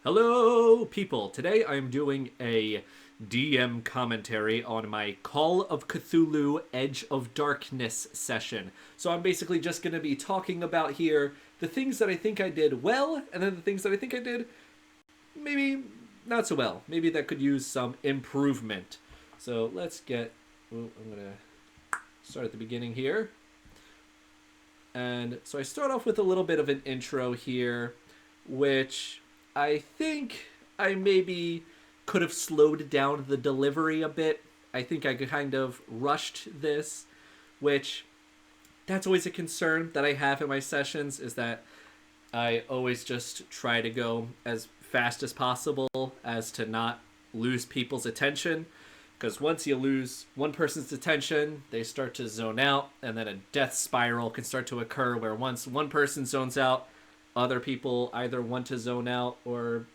Hello, people. Today I'm doing a DM commentary on my Call of Cthulhu Edge of Darkness session. So I'm basically just going to be talking about here the things that I think I did well, and then the things that I think I did maybe not so well. Maybe that could use some improvement. So let's get. I'm going to start at the beginning here. And so I start off with a little bit of an intro here, which I think I maybe could have slowed down the delivery a bit. I think I kind of rushed this, which that's always a concern that I have in my sessions is that I always just try to go as fast as possible as to not lose people's attention. Because once you lose one person's attention, they start to zone out, and then a death spiral can start to occur where once one person zones out, other people either want to zone out or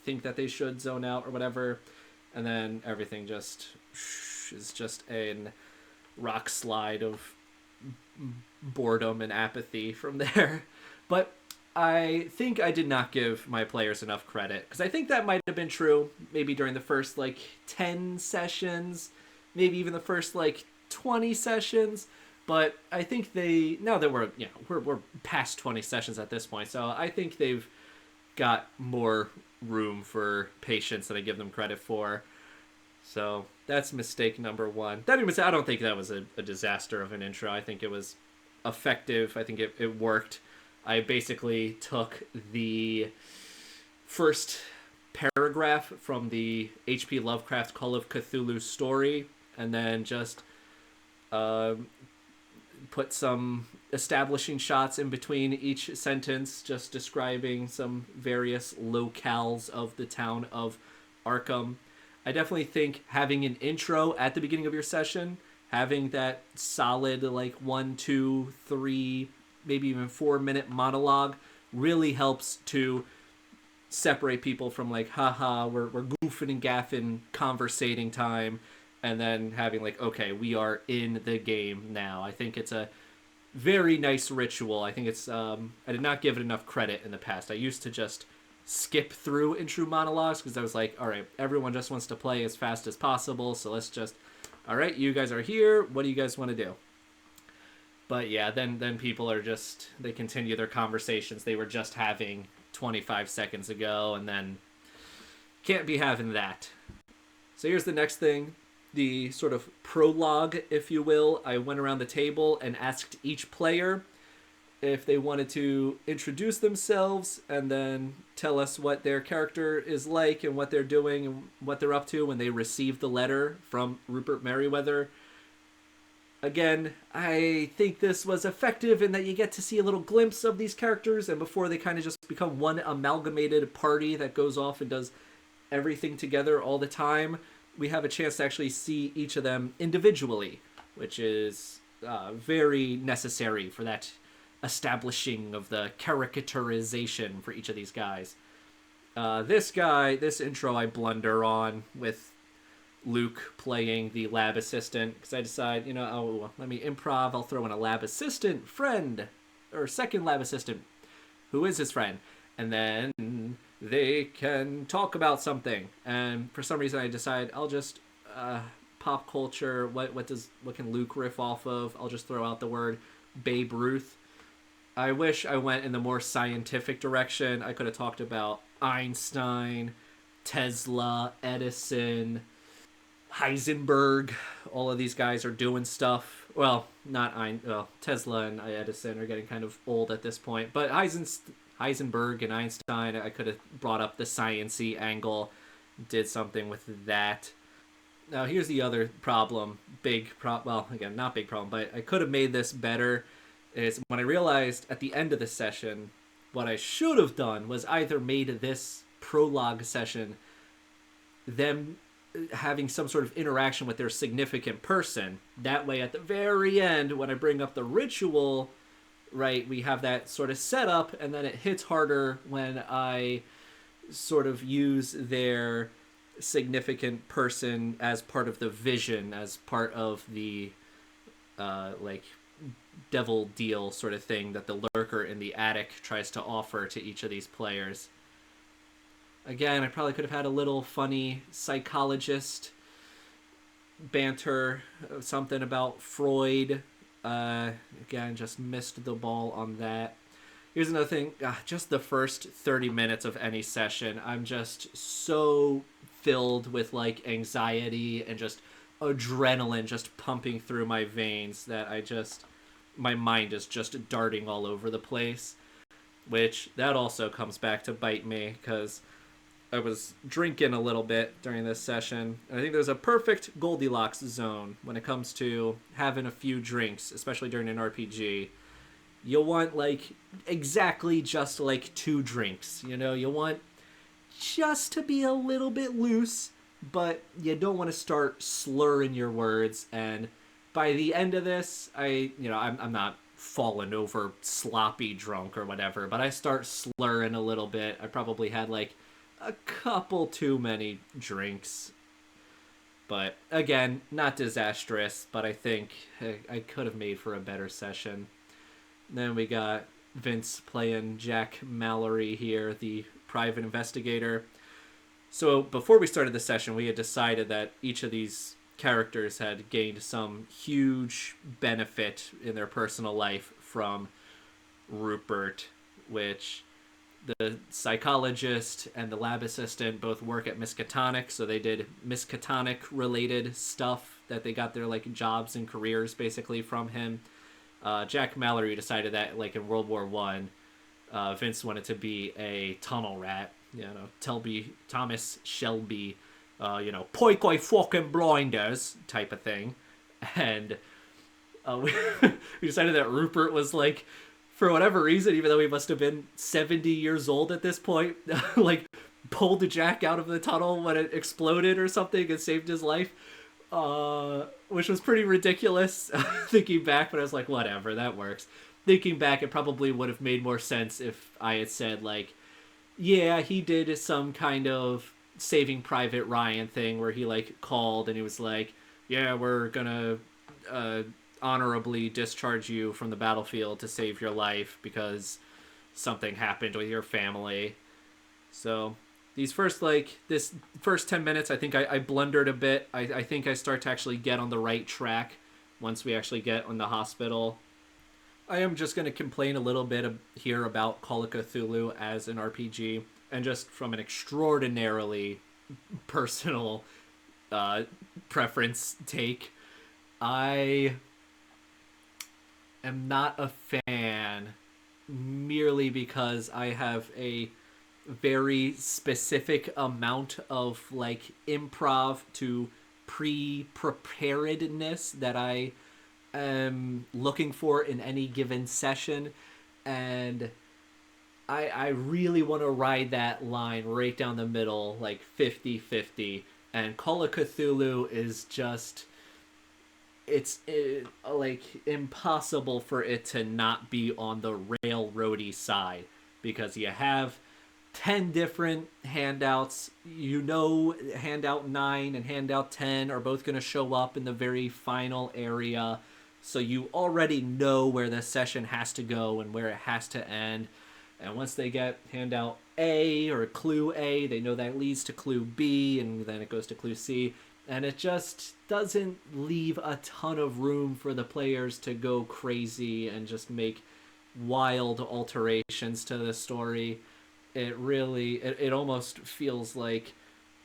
think that they should zone out or whatever, and then everything just is just a rock slide of boredom and apathy from there. But I think I did not give my players enough credit because I think that might have been true maybe during the first 10 sessions, maybe even the first 20 sessions. But I think they now that we're past 20 sessions at this point, so I think they've got more room for patience than I give them credit for. So that's mistake number one. I don't think that was a disaster of an intro. I think it was effective. I think it worked. I basically took the first paragraph from the H.P. Lovecraft Call of Cthulhu story and then just put some establishing shots in between each sentence, just describing some various locales of the town of Arkham. I definitely think having an intro at the beginning of your session, having that solid 1, 2, 3, maybe even 4-minute monologue really helps to separate people from haha, we're goofing and gaffing conversating time, and then having okay, we are in the game now. I think it's a very nice ritual. I think it's I did not give it enough credit in the past. I used to just skip through intro monologues because I was like, all right, everyone just wants to play as fast as possible, so let's just, all right, you guys are here, what do you guys want to do? But yeah, then people are just, they continue their conversations they were just having 25 seconds ago, and then can't be having that. So here's the next thing, the sort of prologue, if you will. I went around the table and asked each player if they wanted to introduce themselves and then tell us what their character is like and what they're doing and what they're up to when they received the letter from Rupert Merriweather. Again, I think this was effective in that you get to see a little glimpse of these characters, and before they kind of just become one amalgamated party that goes off and does everything together all the time, we have a chance to actually see each of them individually, which is very necessary for that establishing of the caricaturization for each of these guys. This intro I blunder on with Luke playing the lab assistant because I decide, let me improv. I'll throw in a lab assistant friend or second lab assistant who is his friend, and then they can talk about something. And for some reason, I decide I'll just pop culture. What can Luke riff off of? I'll just throw out the word Babe Ruth. I wish I went in the more scientific direction. I could have talked about Einstein, Tesla, Edison, Heisenberg. All of these guys are doing stuff. Well, Tesla and Edison are getting kind of old at this point. But Heisenberg and Einstein, I could have brought up the science-y angle, did something with that. Now, here's the other problem. Again, not big problem, but I could have made this better. Is when I realized at the end of the session, what I should have done was either made this prologue session them having some sort of interaction with their significant person. That way, at the very end, when I bring up the ritual, right, we have that sort of setup, and then it hits harder when I sort of use their significant person as part of the vision, as part of the devil deal sort of thing that the lurker in the attic tries to offer to each of these players. Again, I probably could have had a little funny psychologist banter, something about Freud. Uh, Again, just missed the ball on that. Here's another thing. Just the first 30 minutes of any session, I'm just so filled with like anxiety and just adrenaline just pumping through my veins that my mind is just darting all over the place. Which that also comes back to bite me because I was drinking a little bit during this session. And I think there's a perfect Goldilocks zone when it comes to having a few drinks, especially during an RPG. You'll want like exactly just like two drinks. You want just to be a little bit loose, but you don't want to start slurring your words. And by the end of this, I'm not falling over sloppy drunk or whatever, but I start slurring a little bit. I probably had like a couple too many drinks. But again, not disastrous, but I think I could have made for a better session. Then we got Vince playing Jack Mallory here, the private investigator. So before we started the session, we had decided that each of these characters had gained some huge benefit in their personal life from Rupert, which the psychologist and the lab assistant both work at Miskatonic, so they did Miskatonic related stuff that they got their like jobs and careers basically from him. Jack Mallory decided that like in World War One, Vince wanted to be a tunnel rat. Thomas Shelby, poikoi fucking blinders type of thing, and we decided that Rupert was like, for whatever reason, even though he must have been 70 years old at this point, like pulled Jack out of the tunnel when it exploded or something and saved his life. Which was pretty ridiculous thinking back, but I was like, whatever, that works. Thinking back, it probably would have made more sense if I had said, like, yeah, he did some kind of Saving Private Ryan thing where he, like, called and he was like, yeah, we're gonna honorably discharge you from the battlefield to save your life because something happened with your family. So this first 10 minutes, I think I blundered a bit. I think I start to actually get on the right track once we actually get on the hospital. I am just going to complain a little bit here about Call of Cthulhu as an RPG, and just from an extraordinarily personal preference take. I am not a fan merely because I have a very specific amount of like improv to pre-preparedness that I am looking for in any given session, and I really want to ride that line right down the middle, like 50-50. And Call of Cthulhu is just it's like impossible for it to not be on the railroady side, because you have 10 different handouts. Handout 9 and handout 10 are both going to show up in the very final area, so you already know where the session has to go and where it has to end. And once they get handout A or clue A, they know that leads to clue B, and then it goes to clue C. And it just doesn't leave a ton of room for the players to go crazy and just make wild alterations to the story. It almost feels like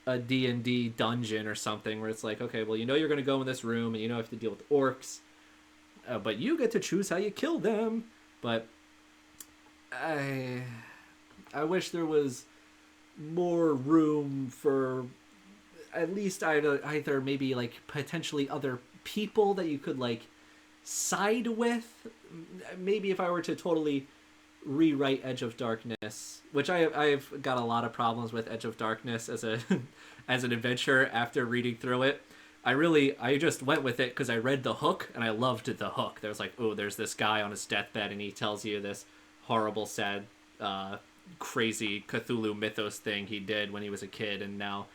a D&D dungeon or something, where it's like, okay, well, you're going to go in this room and you have to deal with orcs, but you get to choose how you kill them. But I wish there was more room for at least either maybe like potentially other people that you could like side with. Maybe if I were to totally rewrite Edge of Darkness, which I've got a lot of problems with Edge of Darkness as a as an adventure after reading through it. I just went with it because I read the hook and I loved the hook. There's like, oh, there's this guy on his deathbed and he tells you this horrible, sad, crazy Cthulhu mythos thing he did when he was a kid, and now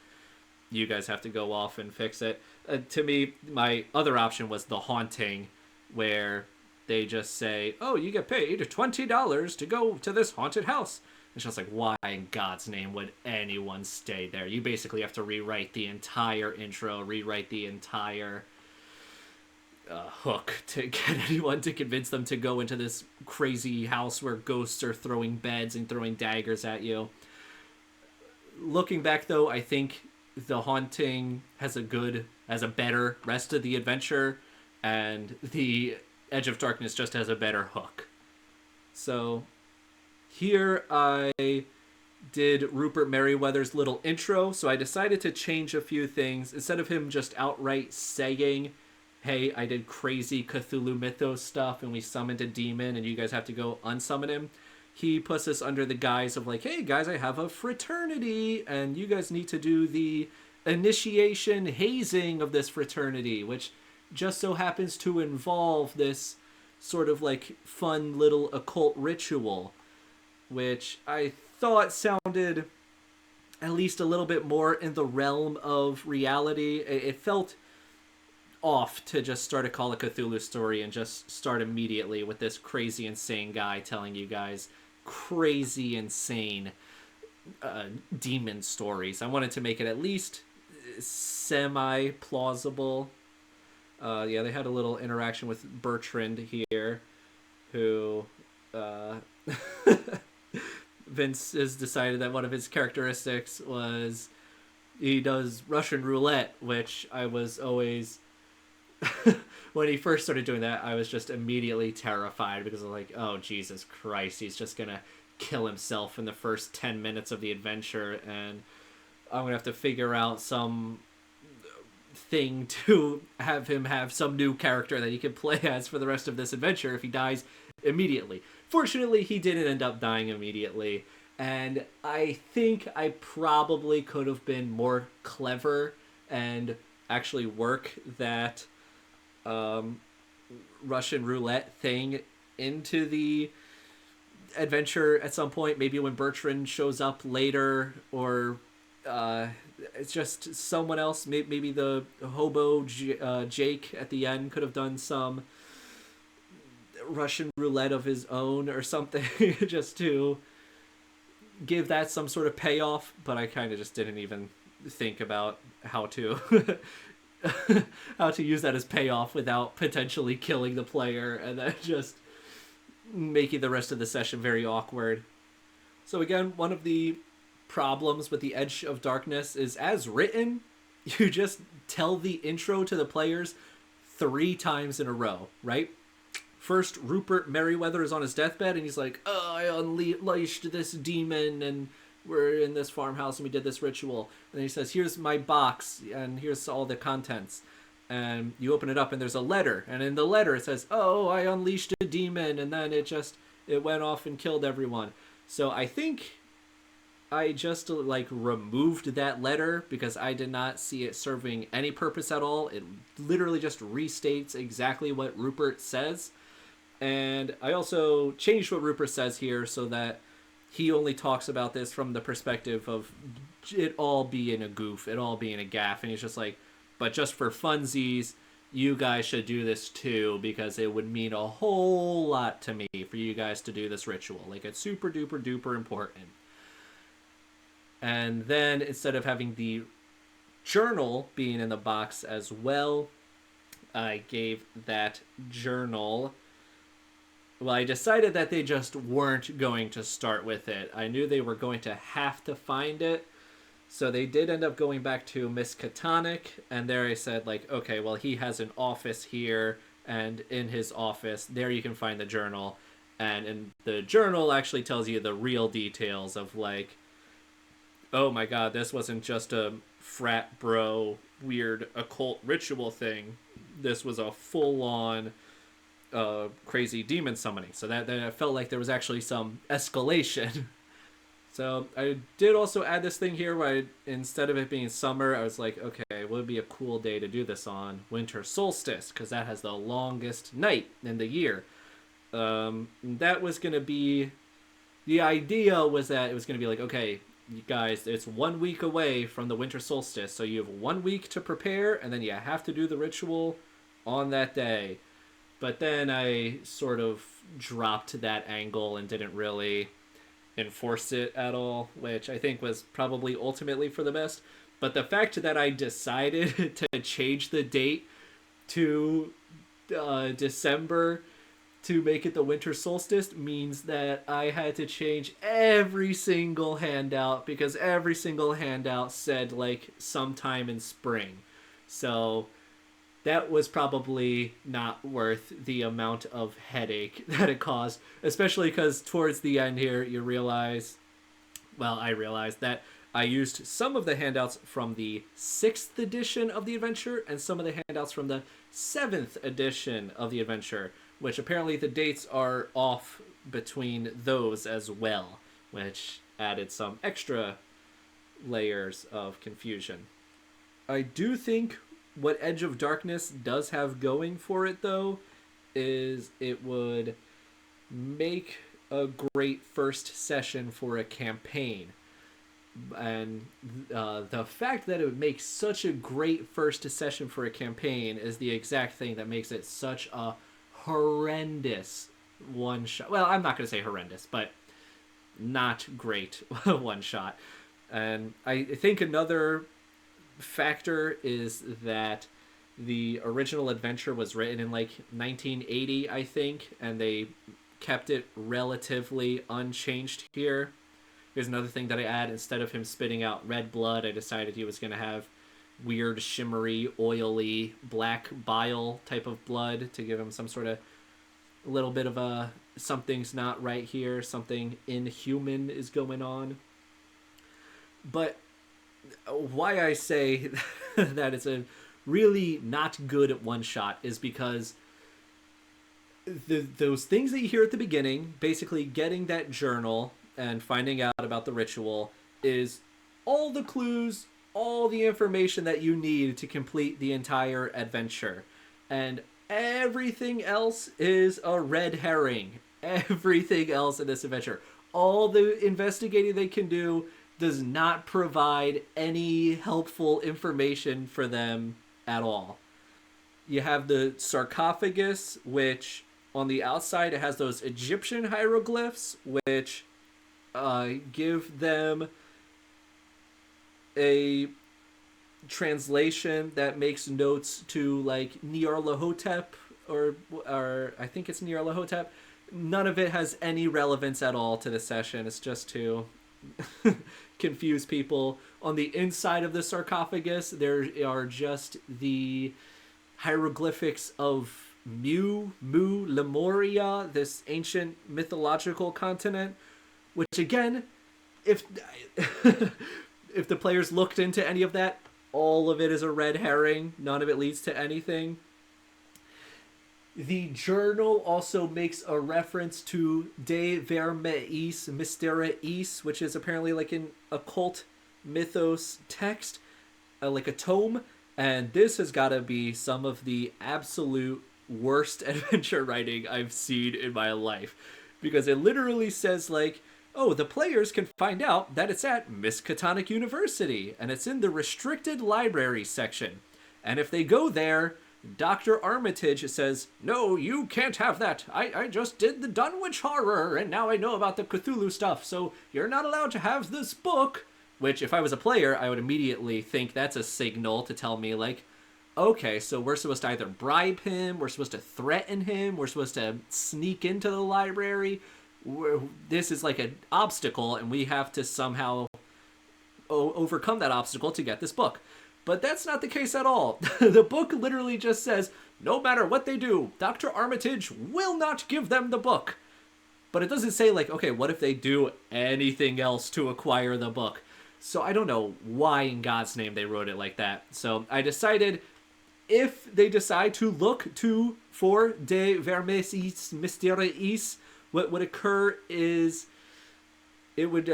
you guys have to go off and fix it. To me, my other option was The Haunting, where they just say, oh, you get paid $20 to go to this haunted house. It's just like, why in God's name would anyone stay there? You basically have to rewrite the entire intro, rewrite the entire hook to get anyone to convince them to go into this crazy house where ghosts are throwing beds and throwing daggers at you. Looking back, though, I think the haunting has a better rest of the adventure, and the Edge of Darkness just has a better hook. So here I did Rupert Merriweather's little intro, so I decided to change a few things. Instead of him just outright saying, hey, I did crazy Cthulhu Mythos stuff and we summoned a demon and you guys have to go unsummon him, he puts us under the guise of like, hey guys, I have a fraternity and you guys need to do the initiation hazing of this fraternity, which just so happens to involve this sort of like fun little occult ritual, which I thought sounded at least a little bit more in the realm of reality. It felt off to just start a Call of Cthulhu story and just start immediately with this crazy, insane guy telling you guys crazy, insane demon stories. I wanted to make it at least semi-plausible. Yeah, they had a little interaction with Bertrand here, who Vince has decided that one of his characteristics was he does Russian roulette, which I was always when he first started doing that, I was just immediately terrified because I was like, oh, Jesus Christ, he's just going to kill himself in the first 10 minutes of the adventure, and I'm going to have to figure out some thing to have him have some new character that he can play as for the rest of this adventure if he dies immediately. Fortunately, he didn't end up dying immediately, and I think I probably could have been more clever and actually work that Russian roulette thing into the adventure at some point, maybe when Bertrand shows up later, or it's just someone else, maybe the hobo Jake at the end could have done some Russian roulette of his own or something just to give that some sort of payoff, but I kind of just didn't even think about how to how to use that as payoff without potentially killing the player and then just making the rest of the session very awkward. So again, one of the problems with the Edge of Darkness is, as written, you just tell the intro to the players 3 times in a row, right? First, Rupert Merriweather is on his deathbed and he's like, oh, I unleashed this demon and we're in this farmhouse and we did this ritual. And then he says, here's my box and here's all the contents. And you open it up and there's a letter. And in the letter it says, oh, I unleashed a demon. And then it went off and killed everyone. So I think I just like removed that letter because I did not see it serving any purpose at all. It literally just restates exactly what Rupert says. And I also changed what Rupert says here so that he only talks about this from the perspective of it all being a goof, it all being a gaffe. And he's just like, but just for funsies, you guys should do this too, because it would mean a whole lot to me for you guys to do this ritual. Like, it's super duper duper important. And then instead of having the journal being in the box as well, I gave that journal... Well, I decided that they just weren't going to start with it. I knew they were going to have to find it. So they did end up going back to Miskatonic. And there I said, like, okay, well, he has an office here. And in his office, there you can find the journal. And in the journal actually tells you the real details of, like, oh my god, this wasn't just a frat bro weird occult ritual thing. This was a full-on... crazy demon summoning. So that I felt like there was actually some escalation. So I did also add this thing here where instead of it being summer, I was like, okay, what would be a cool day to do this on? Winter solstice, because that has the longest night in the year. That was going to be... The idea was that it was going to be like, okay, you guys, it's 1 week away from the winter solstice, so you have 1 week to prepare, and then you have to do the ritual on that day. But then I sort of dropped that angle and didn't really enforce it at all, which I think was probably ultimately for the best. But the fact that I decided to change the date to December to make it the winter solstice means that I had to change every single handout because every single handout said like sometime in spring. So that was probably not worth the amount of headache that it caused, especially because towards the end here you realize, well, I realized that I used some of the handouts from the 6th edition of the adventure and some of the handouts from the 7th edition of the adventure, which apparently the dates are off between those as well, which added some extra layers of confusion. I do think what Edge of Darkness does have going for it, though, is it would make a great first session for a campaign. And the fact that it would make such a great first session for a campaign is the exact thing that makes it such a horrendous one shot. Well, I'm not going to say horrendous, but not great one shot. And I think another factor is that the original adventure was written in like 1980, I think, and they kept it relatively unchanged here. Here's another thing that I add. Instead of him spitting out red blood, I decided he was going to have weird, shimmery, oily, black bile type of blood to give him some sort of little bit of a something's not right here, something inhuman is going on. But why I say that it's a really not good one shot is because those things that you hear at the beginning, basically getting that journal and finding out about the ritual, is all the clues, all the information that you need to complete the entire adventure. And everything else is a red herring. Everything else in this adventure, all the investigating they can do, does not provide any helpful information for them at all. You have the sarcophagus, which on the outside it has those Egyptian hieroglyphs, which give them a translation that makes notes to like Nyarlathotep or I think it's Nyarlathotep. None of it has any relevance at all to the session. It's just to confuse people. On the inside of the sarcophagus, there are just the hieroglyphics of Lemuria, this ancient mythological continent, which again, if if the players looked into any of that, all of it is a red herring. None of it leads to anything. The journal also makes a reference to De Vermeis Mysteriis, which is apparently like an occult mythos text, like a tome. And this has got to be some of the absolute worst adventure writing I've seen in my life. Because it literally says like, oh, the players can find out that it's at Miskatonic University, and it's in the restricted library section. And if they go there, Dr. Armitage says, no, you can't have that. I just did the Dunwich Horror, and now I know about the Cthulhu stuff, so you're not allowed to have this book. Which, if I was a player, I would immediately think that's a signal to tell me, like, okay, so we're supposed to either bribe him, we're supposed to threaten him, we're supposed to sneak into the library. This is like an obstacle, and we have to somehow overcome that obstacle to get this book. But that's not the case at all. The book literally just says, no matter what they do, Dr. Armitage will not give them the book. But it doesn't say, like, okay, what if they do anything else to acquire the book? So I don't know why in God's name they wrote it like that. So I decided if they decide to look for De Vermeis Mysteriis, what would occur is it would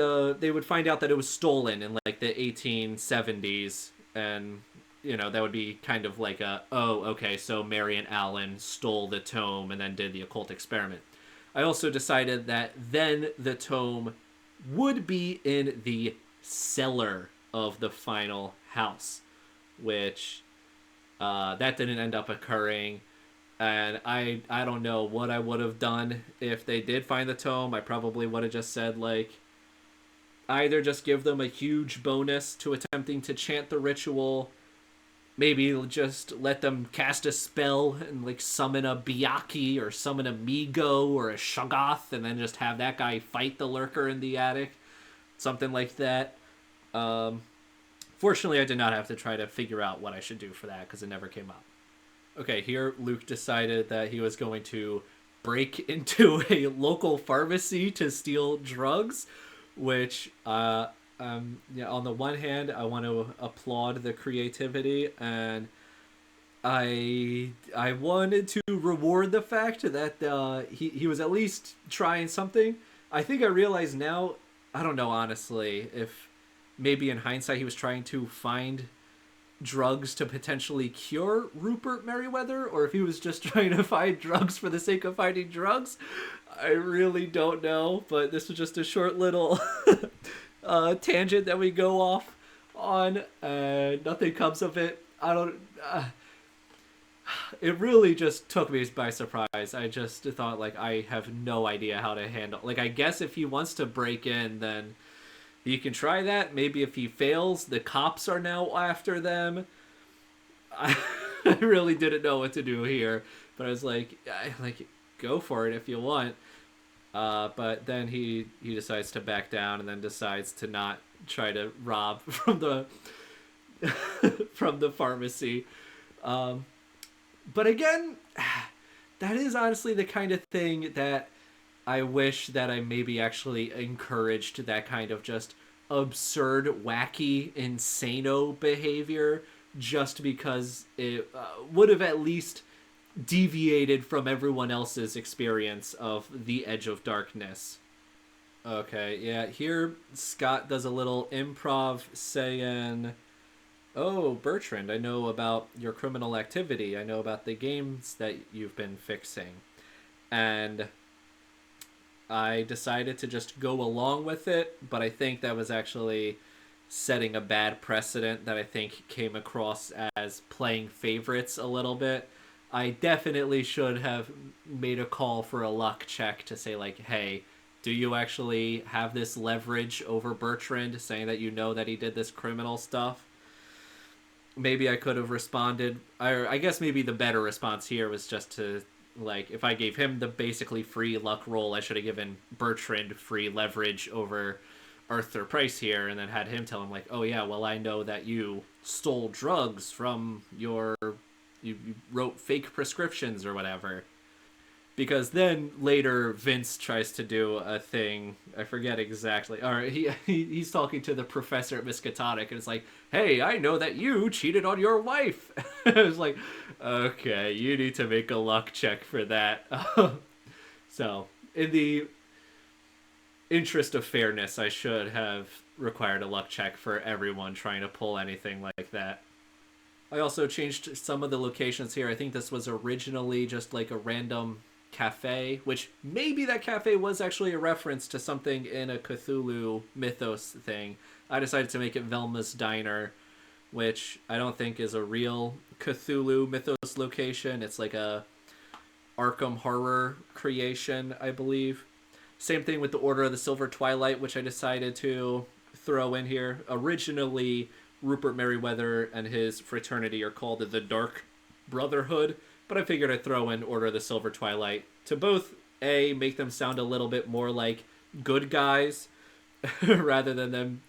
they would find out that it was stolen in like the 1870s, and you know that would be kind of like a, oh, okay, so Marion Allen stole the tome and then did the occult experiment. I also decided that then the tome would be in the cellar of the final house, which that didn't end up occurring. And I don't know what I would have done if they did find the tome. I probably would have just said, like, either just give them a huge bonus to attempting to chant the ritual, maybe just let them cast a spell and like summon a Byaku or summon a Migo or a Shoggoth, and then just have that guy fight the lurker in the attic, something like that. Um, Fortunately, I did not have to try to figure out what I should do for that because it never came up. Okay, here Luke decided that he was going to break into a local pharmacy to steal drugs, which, yeah, on the one hand, I want to applaud the creativity, and I wanted to reward the fact that he was at least trying something. I think I realize now, I don't know honestly, if maybe in hindsight he was trying to find drugs to potentially cure Rupert Merriweather, or if he was just trying to find drugs for the sake of finding drugs. I really don't know, but this was just a short little tangent that we go off on, and nothing comes of it. I don't. It really just took me by surprise. I just thought, like, I have no idea how to handle. Like, I guess if he wants to break in, then you can try that. Maybe if he fails, the cops are now after them. I really didn't know what to do here, but I was like, go for it if you want. But then he decides to back down, and then decides to not try to rob from the from the pharmacy. But again, that is honestly the kind of thing that I wish that I maybe actually encouraged, that kind of just absurd, wacky, insano behavior, just because it would have at least deviated from everyone else's experience of the Edge of Darkness. Okay, yeah, here Scott does a little improv saying, "Oh, Bertrand, I know about your criminal activity. I know about the games that you've been fixing." And I decided to just go along with it, but I think that was actually setting a bad precedent that I think came across as playing favorites a little bit. I definitely should have made a call for a luck check to say, like, hey, do you actually have this leverage over Bertrand, saying that you know that he did this criminal stuff? Maybe I could have responded. I guess maybe the better response here was just to, like, if I gave him the basically free luck roll, I should have given Bertrand free leverage over Arthur Price here, and then had him tell him, like, oh yeah, well, I know that you stole drugs from your... You wrote fake prescriptions or whatever. Because then later Vince tries to do a thing, I forget exactly, or he's talking to the professor at Miskatonic, and it's like, hey, I know that you cheated on your wife. I was like, okay, you need to make a luck check for that. So, in the interest of fairness, I should have required a luck check for everyone trying to pull anything like that. I also changed some of the locations here. I think this was originally just like a random cafe, which maybe that cafe was actually a reference to something in a Cthulhu mythos thing. I decided to make it Velma's Diner, which I don't think is a real Cthulhu mythos location. It's like a Arkham Horror creation, I believe. Same thing with the Order of the Silver Twilight, which I decided to throw in here. Originally, Rupert Merriweather and his fraternity are called the Dark Brotherhood, but I figured I'd throw in Order of the Silver Twilight to both, A, make them sound a little bit more like good guys, rather than them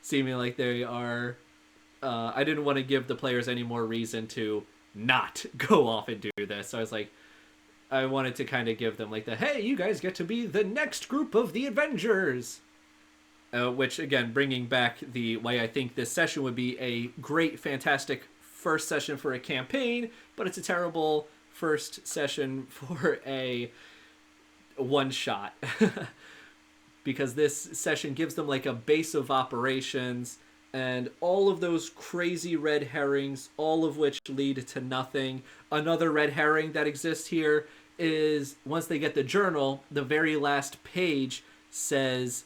seeming like they are... I didn't want to give the players any more reason to not go off and do this, so I was like, I wanted to kind of give them like the, hey, you guys get to be the next group of the Avengers! Which, again, bringing back the way I think this session would be a great, fantastic first session for a campaign, but it's a terrible first session for a one-shot. Because this session gives them like a base of operations, and all of those crazy red herrings, all of which lead to nothing. Another red herring that exists here is, once they get the journal, the very last page says,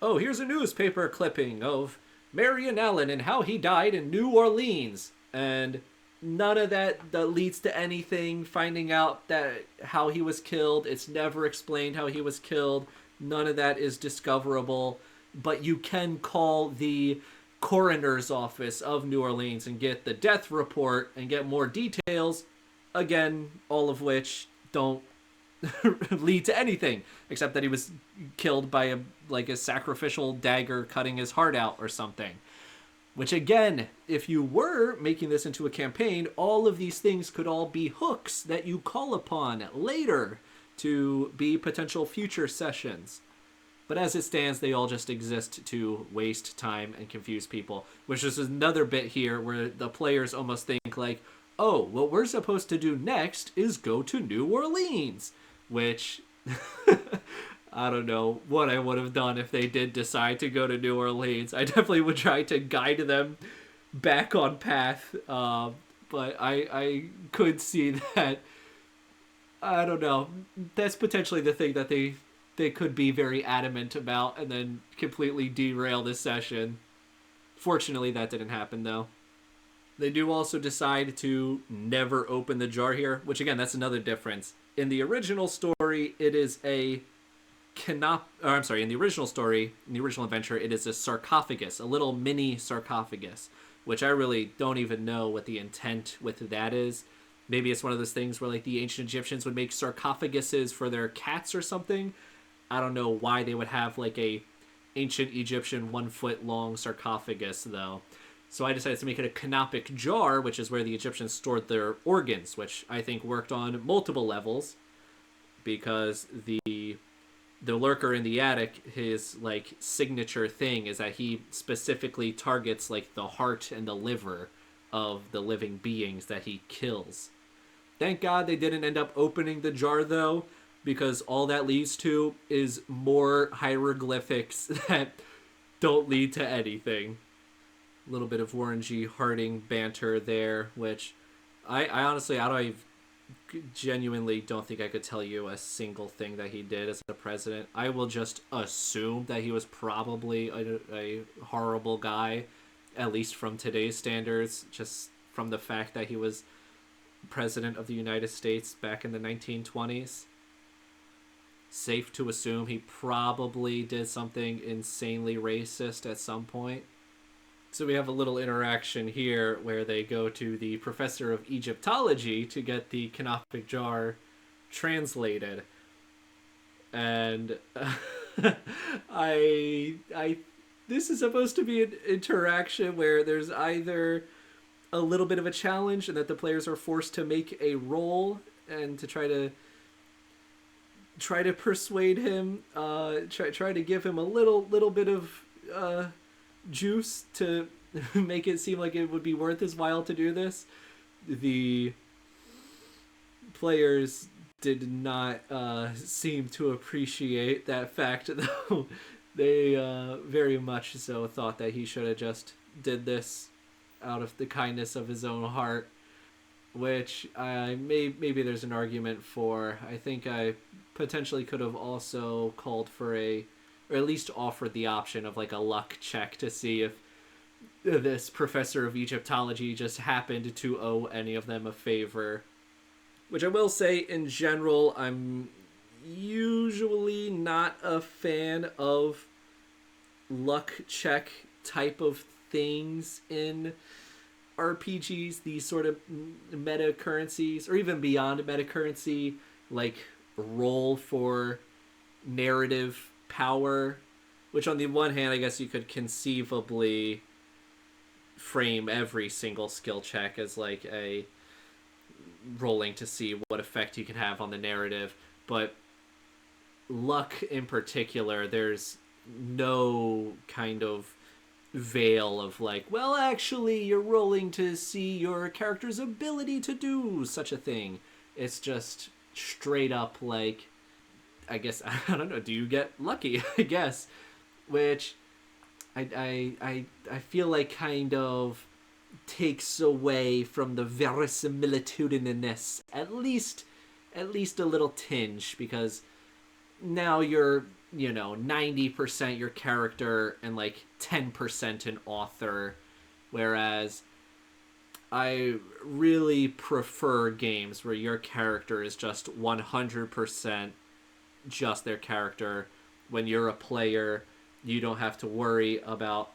oh, here's a newspaper clipping of Marion Allen and how he died in New Orleans. And none of that leads to anything, finding out that how he was killed. It's never explained how he was killed. None of that is discoverable. but you can call the coroner's office of New Orleans and get the death report and get more details. Again, all of which don't lead to anything except that he was killed by a sacrificial dagger cutting his heart out or something. Which again, if you were making this into a campaign, all of these things could all be hooks that you call upon later to be potential future sessions. But as it stands, they all just exist to waste time and confuse people, which is another bit here where the players almost think like, oh, what we're supposed to do next is go to New Orleans, which I don't know what I would have done if they did decide to go to New Orleans. I definitely would try to guide them back on path, but I could see that, I don't know, that's potentially the thing that they could be very adamant about and then completely derail this session. Fortunately, that didn't happen, though. They do also decide to never open the jar here, which again, that's another difference. In the original story, it is in the original story, in the original adventure, it is a sarcophagus, a little mini sarcophagus, which I really don't even know what the intent with that is. Maybe it's one of those things where like the ancient Egyptians would make sarcophaguses for their cats or something. I don't know why they would have like a ancient Egyptian 1 foot long sarcophagus though. So I decided to make it a canopic jar, which is where the Egyptians stored their organs, which I think worked on multiple levels because the lurker in the attic, his like signature thing is that he specifically targets like the heart and the liver of the living beings that he kills. Thank God they didn't end up opening the jar though, because all that leads to is more hieroglyphics that don't lead to anything. A little bit of Warren G. Harding banter there, which I honestly, I genuinely don't think I could tell you a single thing that he did as a president. I will just assume that he was probably a horrible guy, at least from today's standards, just from the fact that he was president of the United States back in the 1920s. Safe to assume he probably did something insanely racist at some point. So we have a little interaction here where they go to the professor of Egyptology to get the canopic jar translated. And this is supposed to be an interaction where there's either a little bit of a challenge and that the players are forced to make a roll and to try to persuade him, try to give him a little bit of juice to make it seem like it would be worth his while to do this. The players did not seem to appreciate that fact, though. They very much so thought that he should have just did this out of the kindness of his own heart, which maybe there's an argument for. I think I potentially could have also called for or at least offered the option of like a luck check to see if this professor of Egyptology just happened to owe any of them a favor. Which I will say, in general, I'm usually not a fan of luck check type of things in RPGs, these sort of meta currencies, or even beyond meta currency, like roll for narrative power, which on the one hand, I guess you could conceivably frame every single skill check as like a rolling to see what effect you can have on the narrative, but luck in particular, there's no kind of veil of like, well, actually you're rolling to see your character's ability to do such a thing. It's just straight up like, I guess, I don't know, do you get lucky? I guess, which I feel like kind of takes away from the verisimilitudinous, at least a little tinge, because now you're, 90% your character and like 10% an author, whereas I really prefer games where your character is just 100% just their character. When you're a player, You don't have to worry about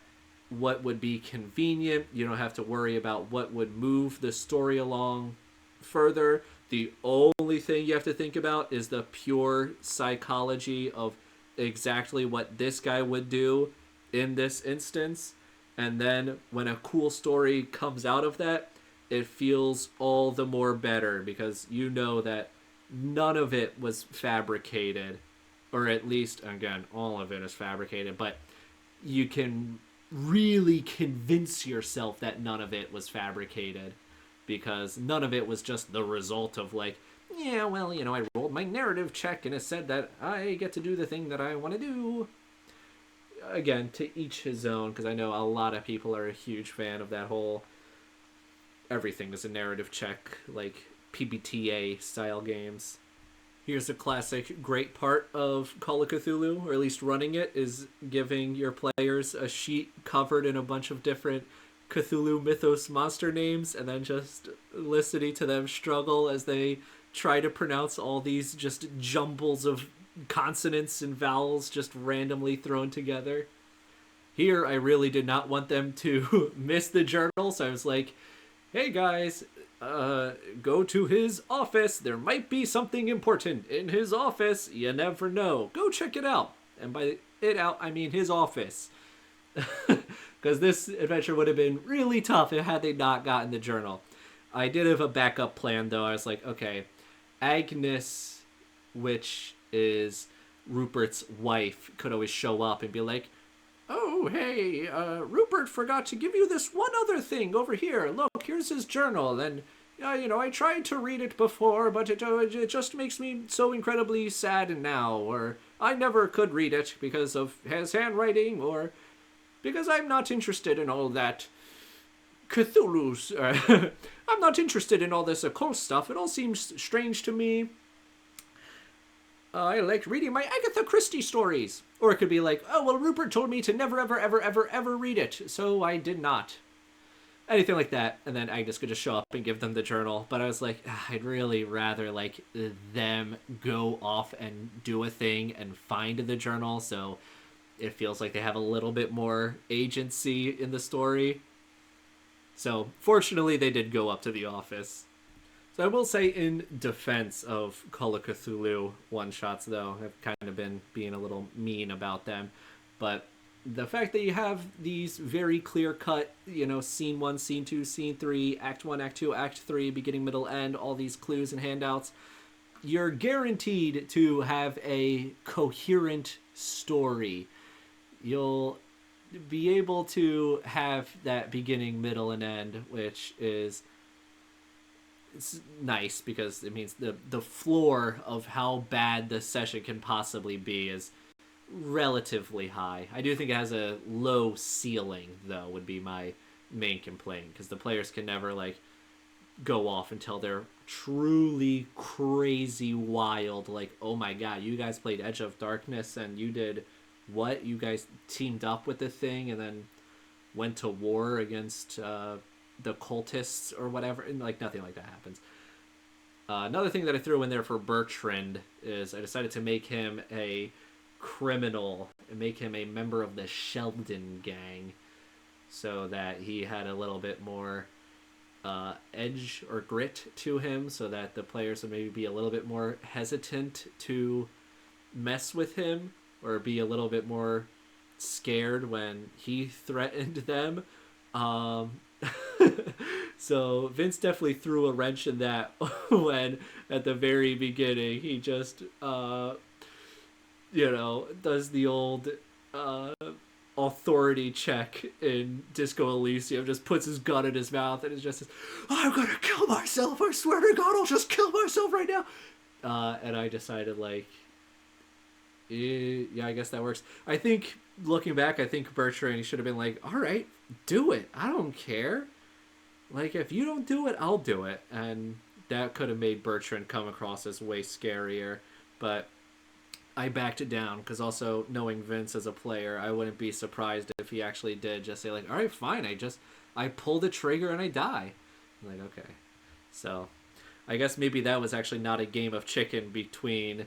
what would be convenient. You don't have to worry about what would move the story along further. The only thing you have to think about is the pure psychology of exactly what this guy would do in this instance. And then when a cool story comes out of that, it feels all the more better because you know that none of it was fabricated, or at least, again, all of it is fabricated, but you can really convince yourself that none of it was fabricated because none of it was just the result of like, yeah, well, I rolled my narrative check and it said that I get to do the thing that I want to do. Again, to each his own, because I know a lot of people are a huge fan of that whole everything is a narrative check, like PBTA style games. Here's a classic great part of Call of Cthulhu, or at least running it, is giving your players a sheet covered in a bunch of different Cthulhu Mythos monster names and then just listening to them struggle as they try to pronounce all these just jumbles of consonants and vowels just randomly thrown together. Here, I really did not want them to miss the journal, so I was like, hey guys, go to his office. There might be something important in his office. You never know. Go check it out. And by it out, I mean his office. Because this adventure would have been really tough had they not gotten the journal. I did have a backup plan, though. I was like, okay, Agnes, which is Rupert's wife, could always show up and be like, oh, hey, Rupert forgot to give you this one other thing over here. Look, here's his journal. And, I tried to read it before, but it just makes me so incredibly sad now. Or I never could read it because of his handwriting, or because I'm not interested in all that Cthulhu's. I'm not interested in all this occult stuff. It all seems strange to me. I like reading my Agatha Christie stories. Or it could be like, oh, well, Rupert told me to never, ever, ever, ever, ever read it, so I did not. Anything like that, and then Agnes could just show up and give them the journal. But I was like, I'd really rather, like, them go off and do a thing and find the journal, so it feels like they have a little bit more agency in the story. So, fortunately, they did go up to the office. So I will say, in defense of Call of Cthulhu one-shots, though, I've kind of been being a little mean about them. But the fact that you have these very clear-cut, scene 1, scene 2, scene 3, act 1, act 2, act 3, beginning, middle, end, all these clues and handouts, you're guaranteed to have a coherent story. You'll be able to have that beginning, middle, and end, which is... it's nice because it means the floor of how bad the session can possibly be is relatively high. I do think it has a low ceiling, though, would be my main complaint, because the players can never go off until they're truly crazy wild, like, oh my god, you guys played Edge of Darkness and you did what? You guys teamed up with the thing and then went to war against the cultists or whatever, and nothing like that happens. Another thing that I threw in there for Bertrand is I decided to make him a criminal and make him a member of the Sheldon gang, so that he had a little bit more edge or grit to him, so that the players would maybe be a little bit more hesitant to mess with him or be a little bit more scared when he threatened them. So Vince definitely threw a wrench in that when at the very beginning he just does the old authority check in Disco Elysium, just puts his gun in his mouth and is just says, I'm gonna kill myself, I swear to god I'll just kill myself right now. And I decided yeah, I guess that works. I think looking back, I think Bertrand should have been like, alright, do it, I don't care. If you don't do it, I'll do it. And that could have made Bertrand come across as way scarier. But I backed it down, because also knowing Vince as a player, I wouldn't be surprised if he actually did just say, alright, fine, I pull the trigger and I die. I'm okay. So, I guess maybe that was actually not a game of chicken between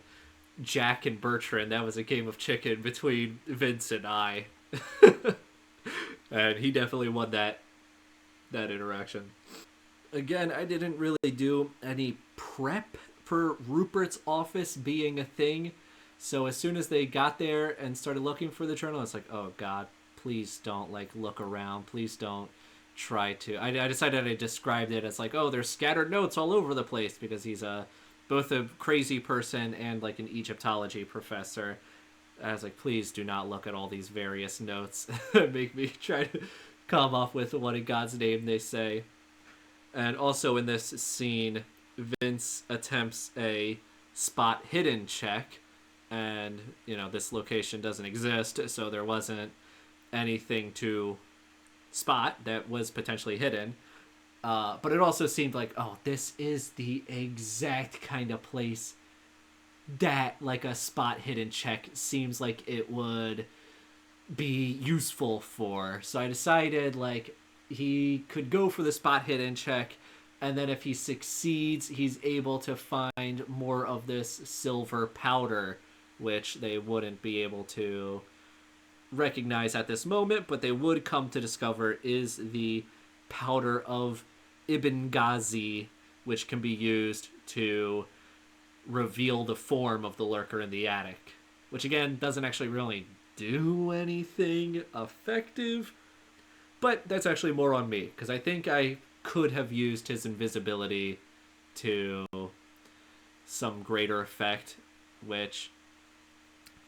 Jack and Bertrand, that was a game of chicken between Vince and I. And he definitely won that interaction. Again, I didn't really do any prep for Rupert's office being a thing. So as soon as they got there and started looking for the journal, it's like, oh god, please don't like look around. Please don't try to. I decided I described it as like, oh, there's scattered notes all over the place because he's both a crazy person and like an Egyptology professor. I was like, please do not look at all these various notes that make me try to come up with what in God's name they say. And also in this scene, Vince attempts a spot hidden check, and this location doesn't exist, so there wasn't anything to spot that was potentially hidden. But it also seemed like, oh, this is the exact kind of place that like a spot hidden check seems like it would be useful for. So I decided like he could go for the spot hidden check, and then if he succeeds, he's able to find more of this silver powder, which they wouldn't be able to recognize at this moment, but they would come to discover is the powder of Ibn Ghazi, which can be used to reveal the form of the lurker in the attic, which again doesn't actually really do anything effective, but that's actually more on me because I think I could have used his invisibility to some greater effect, which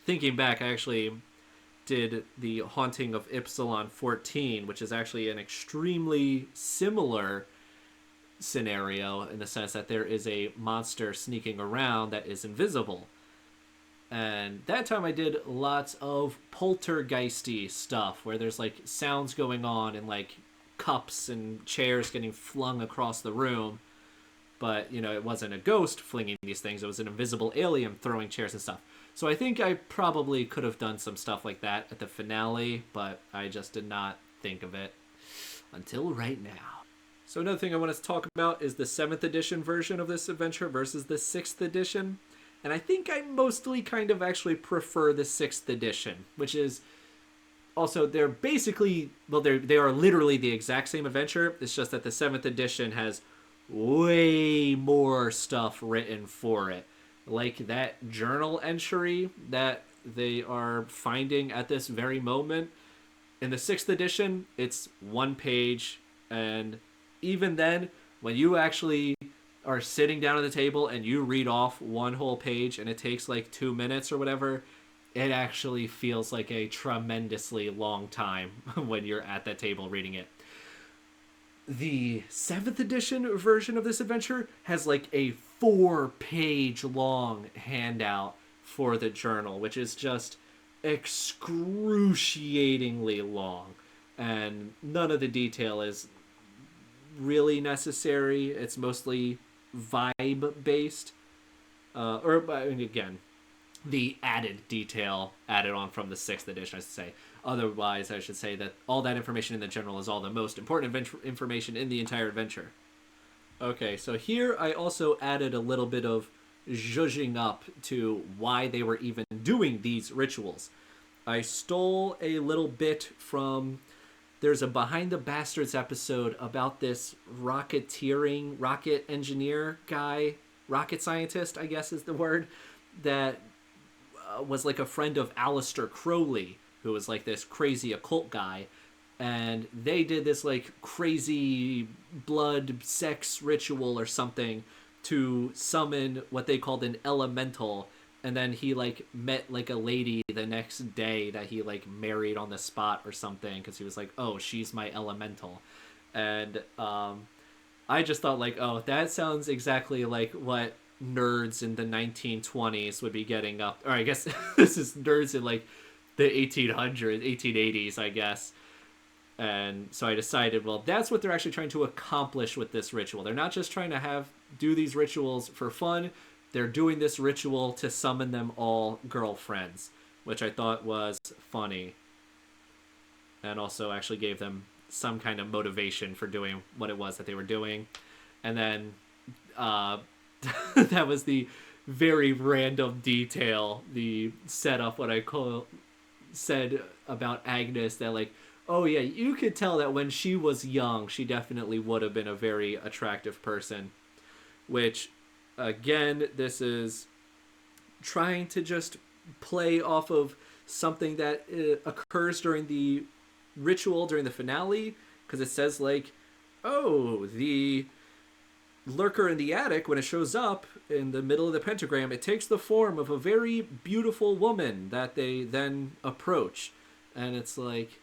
thinking back, I actually did the Haunting of Ipsilon 14, which is actually an extremely similar scenario in the sense that there is a monster sneaking around that is invisible. And that time I did lots of poltergeisty stuff where there's like sounds going on and like cups and chairs getting flung across the room. But, it wasn't a ghost flinging these things. It was an invisible alien throwing chairs and stuff. So I think I probably could have done some stuff like that at the finale, but I just did not think of it until right now. So another thing I want to talk about is the 7th edition version of this adventure versus the 6th edition. And I think I mostly kind of actually prefer the 6th edition, which is also, they're basically, well, they are literally the exact same adventure. It's just that the 7th edition has way more stuff written for it. Like that journal entry that they are finding at this very moment. In the 6th edition, it's one page, and even then, when you actually are sitting down at the table and you read off one whole page and it takes like 2 minutes or whatever, it actually feels like a tremendously long time when you're at that table reading it. The 7th edition version of this adventure has like a 4-page long handout for the journal, which is just excruciatingly long. And none of the detail is really necessary. It's mostly vibe based. Again, the added detail added on from the 6th edition, I should say. Otherwise, I should say that all that information in the general is all the most important information in the entire adventure. Okay, so here I also added a little bit of zhuzhing up to why they were even doing these rituals. I stole a little bit from... There's a Behind the Bastards episode about this rocket engineer guy, rocket scientist, I guess is the word, that was like a friend of Aleister Crowley, who was like this crazy occult guy. And they did this like crazy blood sex ritual or something to summon what they called an elemental. And then he like met like a lady the next day that he like married on the spot or something, because he was like, oh, she's my elemental. And I just thought like, oh, that sounds exactly like what nerds in the 1920s would be getting up. Or I guess this is nerds in like the 1880s, I guess. And so I decided, well, that's what they're actually trying to accomplish with this ritual. They're not just trying to do these rituals for fun. They're doing this ritual to summon them all girlfriends, which I thought was funny. And also actually gave them some kind of motivation for doing what it was that they were doing. And then that was the very random detail, the setup, what I call said about Agnes, that like, oh yeah, you could tell that when she was young, she definitely would have been a very attractive person. Which, again, this is trying to just play off of something that occurs during the ritual during the finale, because it says like, oh, the lurker in the attic, when it shows up in the middle of the pentagram, it takes the form of a very beautiful woman that they then approach. And it's like,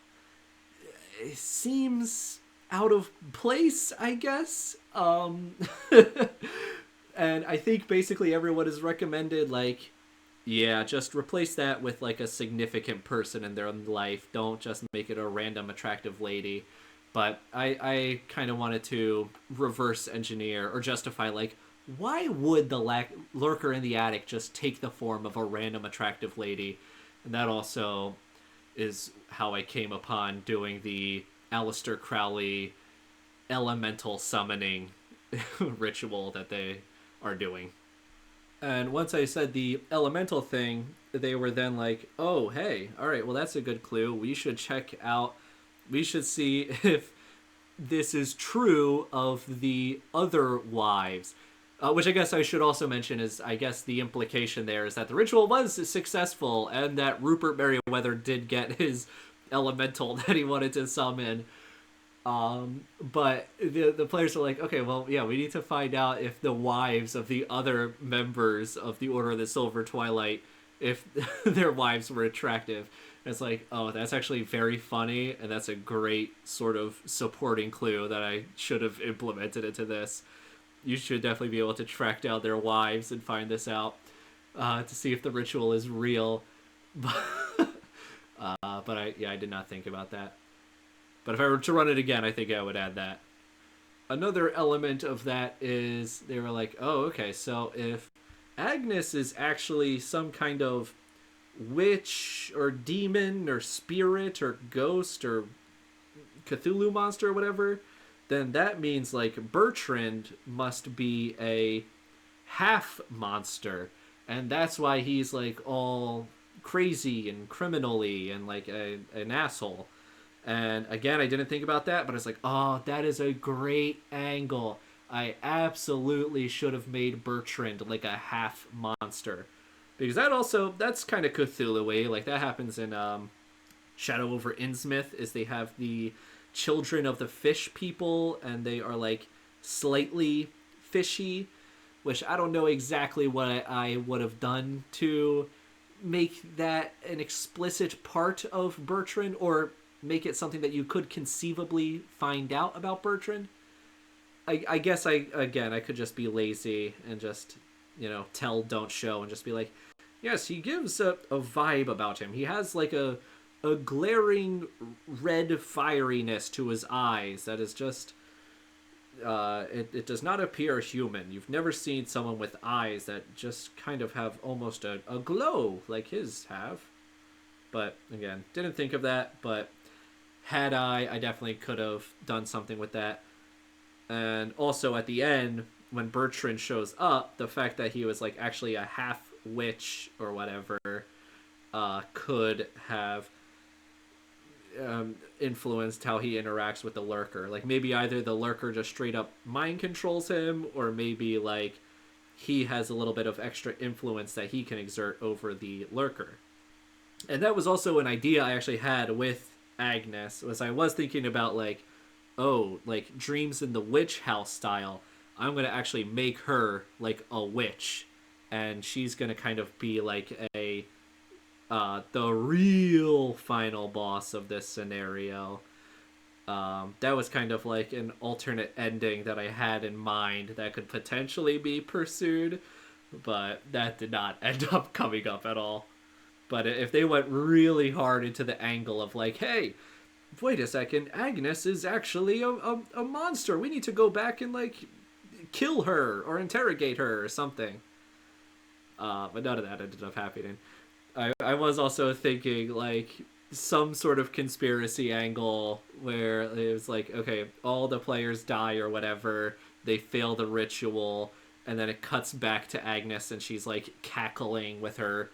it seems out of place, I guess. And I think basically everyone has recommended, like, yeah, just replace that with like a significant person in their life. Don't just make it a random attractive lady. But I kind of wanted to reverse engineer or justify, like, why would the lurker in the attic just take the form of a random attractive lady? And that also is how I came upon doing the Aleister Crowley elemental summoning ritual that they are doing. And once I said the elemental thing, they were then like, oh, hey, all right, well, that's a good clue. We should check out, we should see if this is true of the other wives. Which I guess I should also mention is, I guess the implication there is that the ritual was successful and that Rupert Merriweather did get his elemental that he wanted to summon. But the players are like, okay, well, yeah, we need to find out if the wives of the other members of the Order of the Silver Twilight, if their wives were attractive. And it's like, oh, that's actually very funny, and that's a great sort of supporting clue that I should have implemented into this. You should definitely be able to track down their wives and find this out to see if the ritual is real. But I did not think about that. But if I were to run it again, I think I would add that. Another element of that is they were like, oh, okay, so if Agnes is actually some kind of witch or demon or spirit or ghost or Cthulhu monster or whatever, then that means like Bertrand must be a half monster. And that's why he's like all crazy and criminally and like an asshole. And again, I didn't think about that, but it's like, oh, that is a great angle. I absolutely should have made Bertrand like a half monster. Because that's kind of Cthulhu-y. Like, that happens in Shadow over Innsmouth, is they have the children of the fish people, and they are, like, slightly fishy, which I don't know exactly what I would have done to make that an explicit part of Bertrand, or make it something that you could conceivably find out about Bertrand. I guess I could just be lazy and just, tell, don't show, and just be like, yes, he gives a vibe about him. He has like a glaring red fieriness to his eyes that is just, it does not appear human. You've never seen someone with eyes that just kind of have almost a glow like his have. But again, didn't think of that, but had I definitely could have done something with that. And also at the end, when Bertrand shows up, the fact that he was like actually a half witch or whatever could have influenced how he interacts with the lurker. Like maybe either the lurker just straight up mind controls him, or maybe like he has a little bit of extra influence that he can exert over the lurker. And that was also an idea I actually had with Agnes, was I was thinking about like, oh, like Dreams in the Witch House style. I'm going to actually make her like a witch, and she's going to kind of be like the real final boss of this scenario. That was kind of like an alternate ending that I had in mind that could potentially be pursued, but that did not end up coming up at all. But if they went really hard into the angle of like, hey, wait a second, Agnes is actually a monster. We need to go back and like kill her or interrogate her or something. But none of that ended up happening. I was also thinking like some sort of conspiracy angle where it was like, okay, all the players die or whatever, they fail the ritual, and then it cuts back to Agnes, and she's like cackling with her.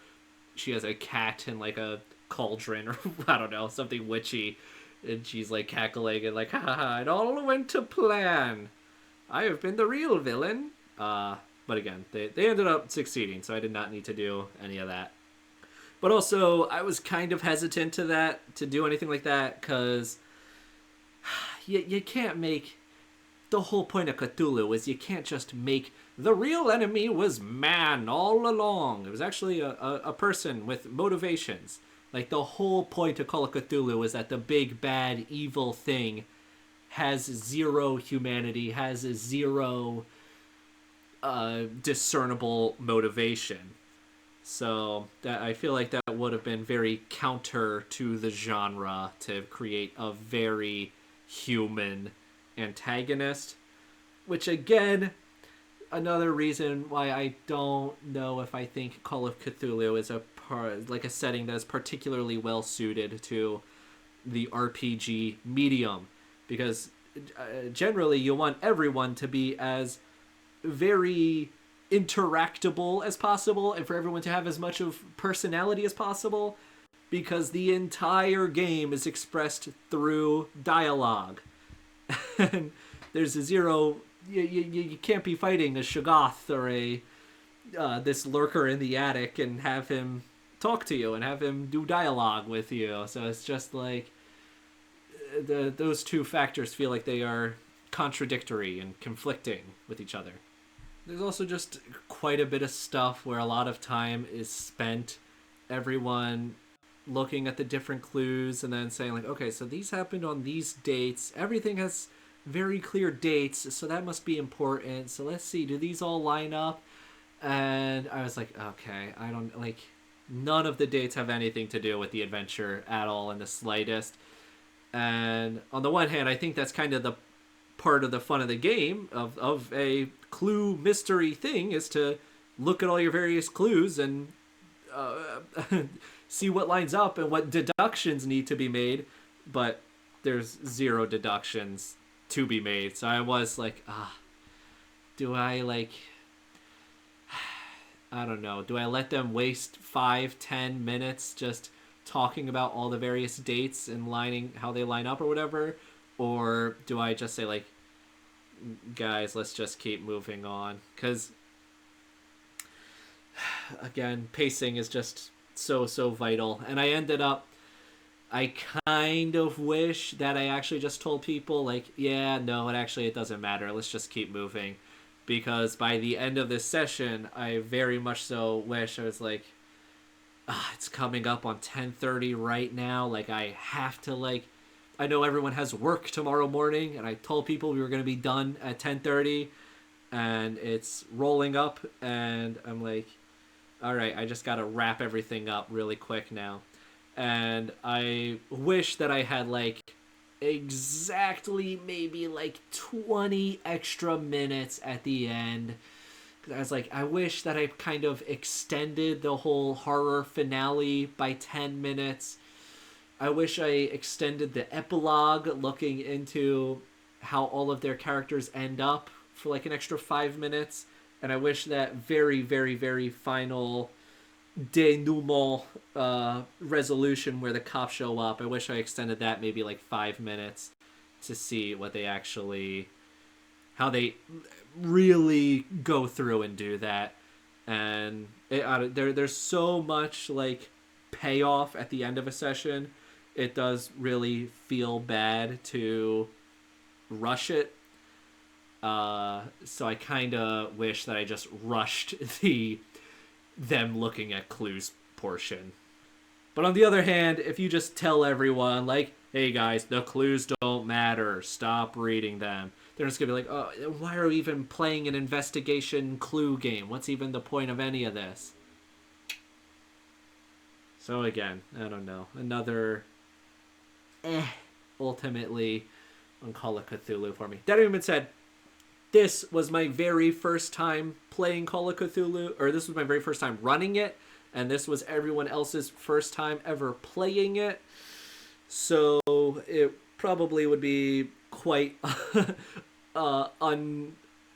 She has a cat in like a cauldron, or I don't know, something witchy, and she's like cackling and like, ha ha ha, it all went to plan. I have been the real villain. But again, they ended up succeeding, so I did not need to do any of that. But also, I was kind of hesitant to do anything like that, because you can't make... The whole point of Cthulhu is you can't just make the real enemy was man all along. It was actually a person with motivations. Like, the whole point of Call of Cthulhu is that the big, bad, evil thing has zero humanity, has zero discernible motivation. So I feel like that would have been very counter to the genre to create a very human antagonist, which again, another reason why I don't know if I think Call of Cthulhu is a setting that is particularly well suited to the RPG medium, because generally you want everyone to be as very interactable as possible and for everyone to have as much of personality as possible, because the entire game is expressed through dialogue. And there's a zero... You can't be fighting a Shoggoth or a this lurker in the attic and have him talk to you and have him do dialogue with you. So it's just like those two factors feel like they are contradictory and conflicting with each other. There's also just quite a bit of stuff where a lot of time is spent everyone looking at the different clues and then saying like, okay, so these happened on these dates. Everything has very clear dates, so that must be important. So let's see, do these all line up? And I was like, okay, I don't like... None of the dates have anything to do with the adventure at all in the slightest. And on the one hand, I think that's kind of the part of the fun of the game, of a clue mystery thing, is to look at all your various clues and see what lines up and what deductions need to be made. But there's zero deductions to be made. So I was like, do I like... I don't know. Do I let them waste 5-10 minutes just talking about all the various dates and lining how they line up or whatever? Or do I just say like, guys, let's just keep moving on? Because again, pacing is just so vital. And I kind of wish that I actually just told people like, yeah, no, it doesn't matter. Let's just keep moving. Because by the end of this session, I very much so wish I was like, it's coming up on 10:30 right now. Like, I have to, like... I know everyone has work tomorrow morning, and I told people we were going to be done at 10:30, and it's rolling up, and I'm like, all right, I just got to wrap everything up really quick now. And I wish that I had, like, exactly maybe like 20 extra minutes at the end. I was like, I wish that I kind of extended the whole horror finale by 10 minutes. I wish I extended the epilogue looking into how all of their characters end up for like an extra 5 minutes. And I wish that very, very, very final denouement resolution where the cops show up, I wish I extended that maybe like 5 minutes to see what they actually... how they really go through and do that. And there's so much like payoff at the end of a session. It does really feel bad to rush it. So I kind of wish that I just rushed them looking at clues portion. But on the other hand, if you just tell everyone, like, hey guys, the clues don't matter, stop reading them, they're just gonna be like, oh, why are we even playing an investigation clue game? What's even the point of any of this? So again, I don't know. Another ultimately on Call of Cthulhu for me. That even said, this was my very first time playing Call of Cthulhu, or this was my very first time running it, and this was everyone else's first time ever playing it. So it probably would be quite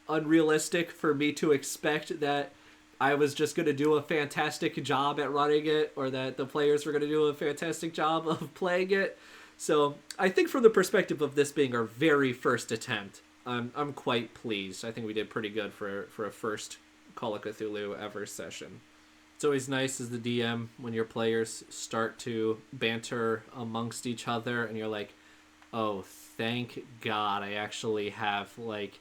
unrealistic for me to expect that I was just going to do a fantastic job at running it, or that the players were going to do a fantastic job of playing it. So I think from the perspective of this being our very first attempt, I'm quite pleased. I think we did pretty good for a first Call of Cthulhu ever session. It's always nice as the DM when your players start to banter amongst each other and you're like, oh, thank God I actually have like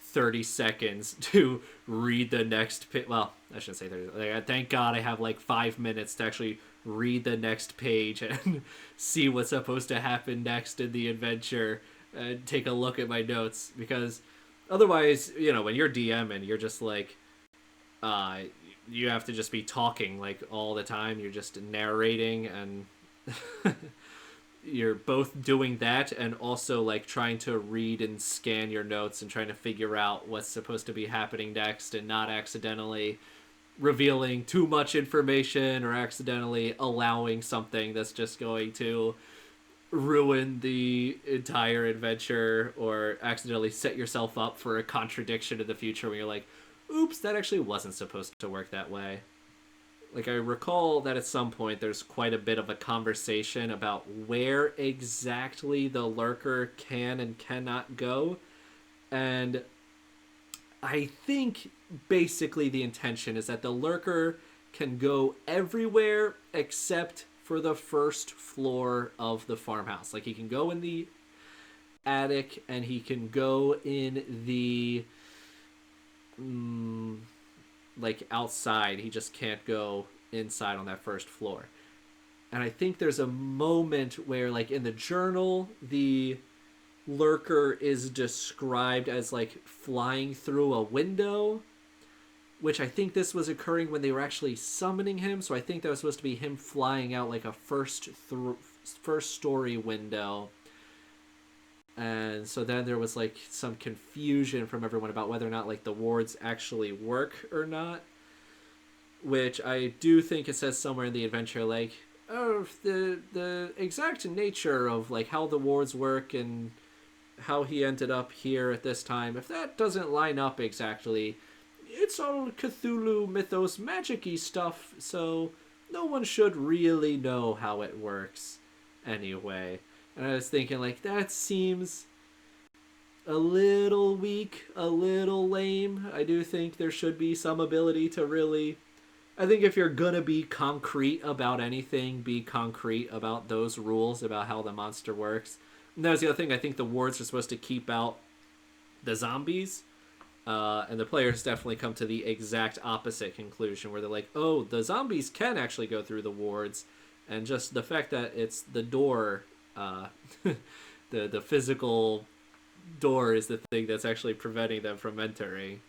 30 seconds to read the next well, I shouldn't say 30. Like, thank God I have like 5 minutes to actually read the next page and see what's supposed to happen next in the adventure and take a look at my notes, because otherwise, when you're DMing, you're just like, you have to just be talking like all the time. You're just narrating, and you're both doing that and also like trying to read and scan your notes and trying to figure out what's supposed to be happening next and not accidentally revealing too much information or accidentally allowing something that's just going to ruin the entire adventure, or accidentally set yourself up for a contradiction in the future when you're like, oops, that actually wasn't supposed to work that way. Like, I recall that at some point there's quite a bit of a conversation about where exactly the lurker can and cannot go. And I think basically the intention is that the lurker can go everywhere except for the first floor of the farmhouse. Like, he can go in the attic and he can go in the like outside. He just can't go inside on that first floor. And I think there's a moment where, like, in the journal, the lurker is described as like flying through a window, which I think this was occurring when they were actually summoning him. So I think that was supposed to be him flying out like a first story window. And so then there was like some confusion from everyone about whether or not like the wards actually work or not, which I do think it says somewhere in the adventure, like, oh, the exact nature of like how the wards work and how he ended up here at this time, if that doesn't line up exactly, it's all Cthulhu mythos magic-y stuff, so no one should really know how it works anyway. And I was thinking, like, that seems a little weak, a little lame. I do think there should be some ability to really... I think if you're gonna be concrete about anything, be concrete about those rules, about how the monster works. And that was the other thing. I think the wards are supposed to keep out the zombies. And the players definitely come to the exact opposite conclusion, where they're like, oh, the zombies can actually go through the wards. And just the fact that it's the door, the physical door is the thing that's actually preventing them from entering.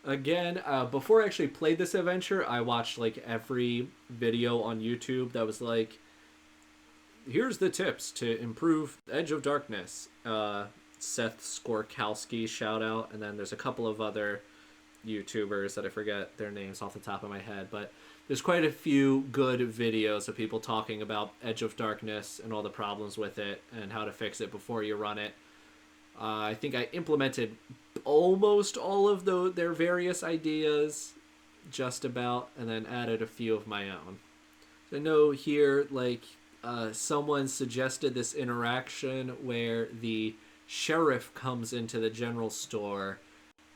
Again, before I actually played this adventure, I watched like every video on YouTube that was like, here's the tips to improve Edge of Darkness. Seth Skorkowski, shout out. And then there's a couple of other YouTubers that I forget their names off the top of my head. But there's quite a few good videos of people talking about Edge of Darkness and all the problems with it and how to fix it before you run it. I think I implemented almost all of their various ideas, just about, and then added a few of my own. I know here, like, someone suggested this interaction where the sheriff comes into the general store,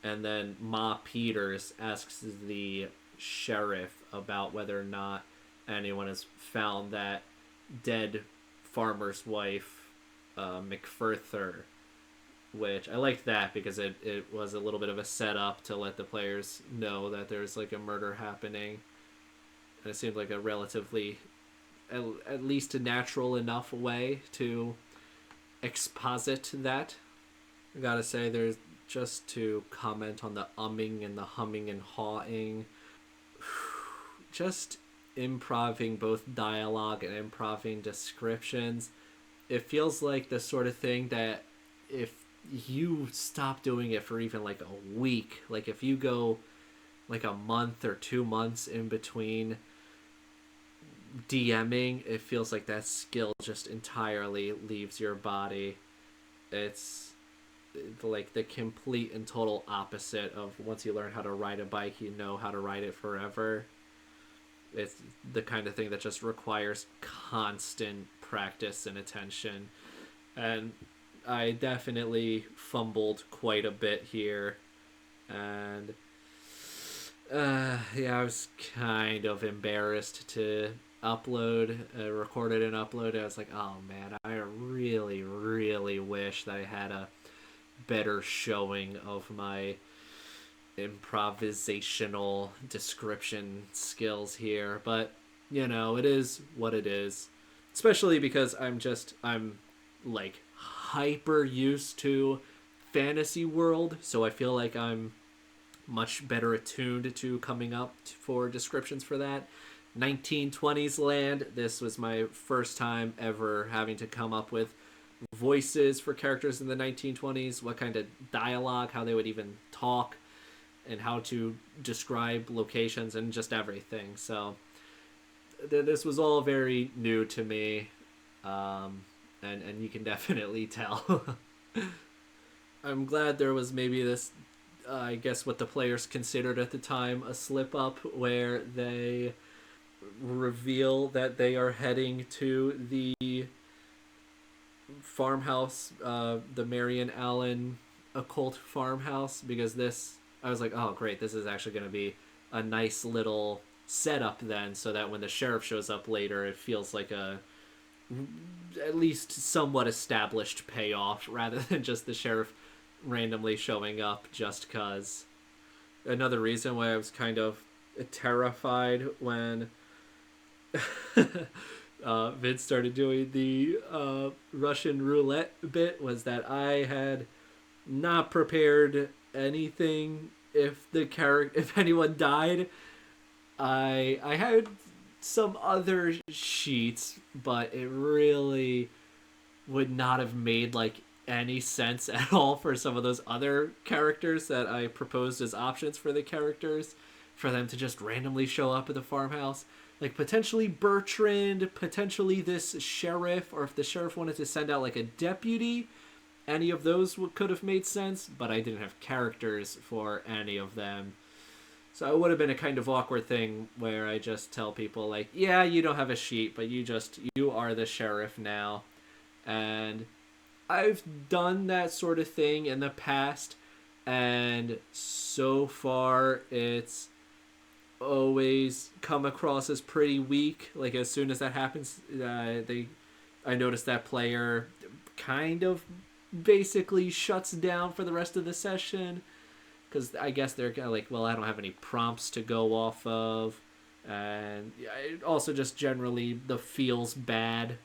and then Ma Peters asks the sheriff about whether or not anyone has found that dead farmer's wife, McFurther, which I liked that because it was a little bit of a setup to let the players know that there's like a murder happening. And it seemed like a relatively, at least a natural enough way to exposit that. I gotta say, there's, just to comment on the umming and the humming and hawing, just improving both dialogue and improving descriptions. It feels like the sort of thing that if you stop doing it for even like a week, like if you go like a month or 2 months in between DMing, it feels like that skill just entirely leaves your body. It's like the complete and total opposite of once you learn how to ride a bike, you know how to ride it forever. It's the kind of thing that just requires constant practice and attention. And I definitely fumbled quite a bit here. And yeah, I was kind of embarrassed to record it and upload it. I was like, oh man, I really, really wish that I had a better showing of my improvisational description skills here. But, it is what it is. Especially because I'm like hyper used to fantasy world, so I feel like I'm much better attuned to coming up for descriptions for that. 1920s land, this was my first time ever having to come up with voices for characters in the 1920s, what kind of dialogue, how they would even talk, and how to describe locations and just everything. So this was all very new to me, and you can definitely tell. I'm glad there was maybe this, I guess what the players considered at the time a slip up, where they reveal that they are heading to the farmhouse, the Marion Allen occult farmhouse, because I was like, oh great, this is actually going to be a nice little setup then, so that when the sheriff shows up later, it feels like a at least somewhat established payoff rather than just the sheriff randomly showing up just cause. Another reason why I was kind of terrified when Vince started doing the Russian roulette bit was that I had not prepared anything if anyone died. I had some other sheets, but it really would not have made like any sense at all for some of those other characters that I proposed as options for the characters, for them to just randomly show up at the farmhouse. Like potentially Bertrand, potentially this sheriff, or if the sheriff wanted to send out like a deputy, any of those could have made sense, but I didn't have characters for any of them. So it would have been a kind of awkward thing where I just tell people like, yeah, you don't have a sheet, but you are the sheriff now. And I've done that sort of thing in the past, and so far it's always come across as pretty weak. Like as soon as that happens, I notice that player kind of basically shuts down for the rest of the session, because I guess they're like, well, I don't have any prompts to go off of, and it also just generally the feels bad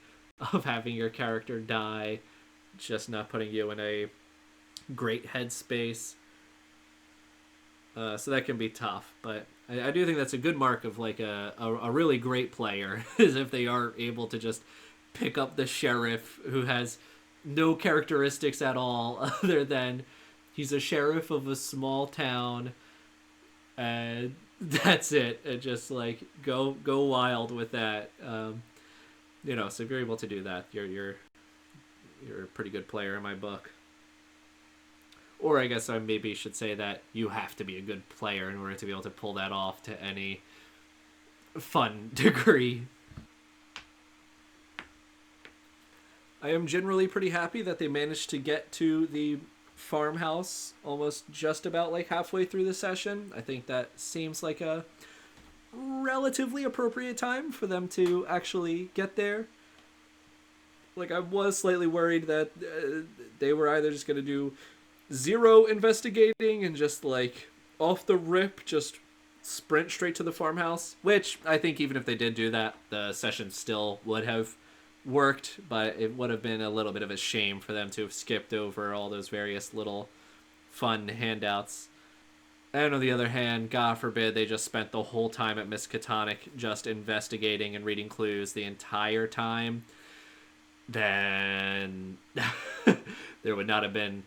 of having your character die, just not putting you in a great headspace. So that can be tough, but I do think that's a good mark of like a really great player is if they are able to just pick up the sheriff who has no characteristics at all other than he's a sheriff of a small town, and that's it. And just like go wild with that. So if you're able to do that, you're a pretty good player in my book. Or I guess I maybe should say that you have to be a good player in order to be able to pull that off to any fun degree. I am generally pretty happy that they managed to get to the farmhouse almost just about like halfway through the session. I think that seems like a relatively appropriate time for them to actually get there. Like I was slightly worried that they were either just going to do zero investigating and just like off the rip just sprint straight to the farmhouse, which I think even if they did do that, the session still would have worked, but it would have been a little bit of a shame for them to have skipped over all those various little fun handouts. And on the other hand, God forbid they just spent the whole time at Miskatonic just investigating and reading clues the entire time, then there would not have been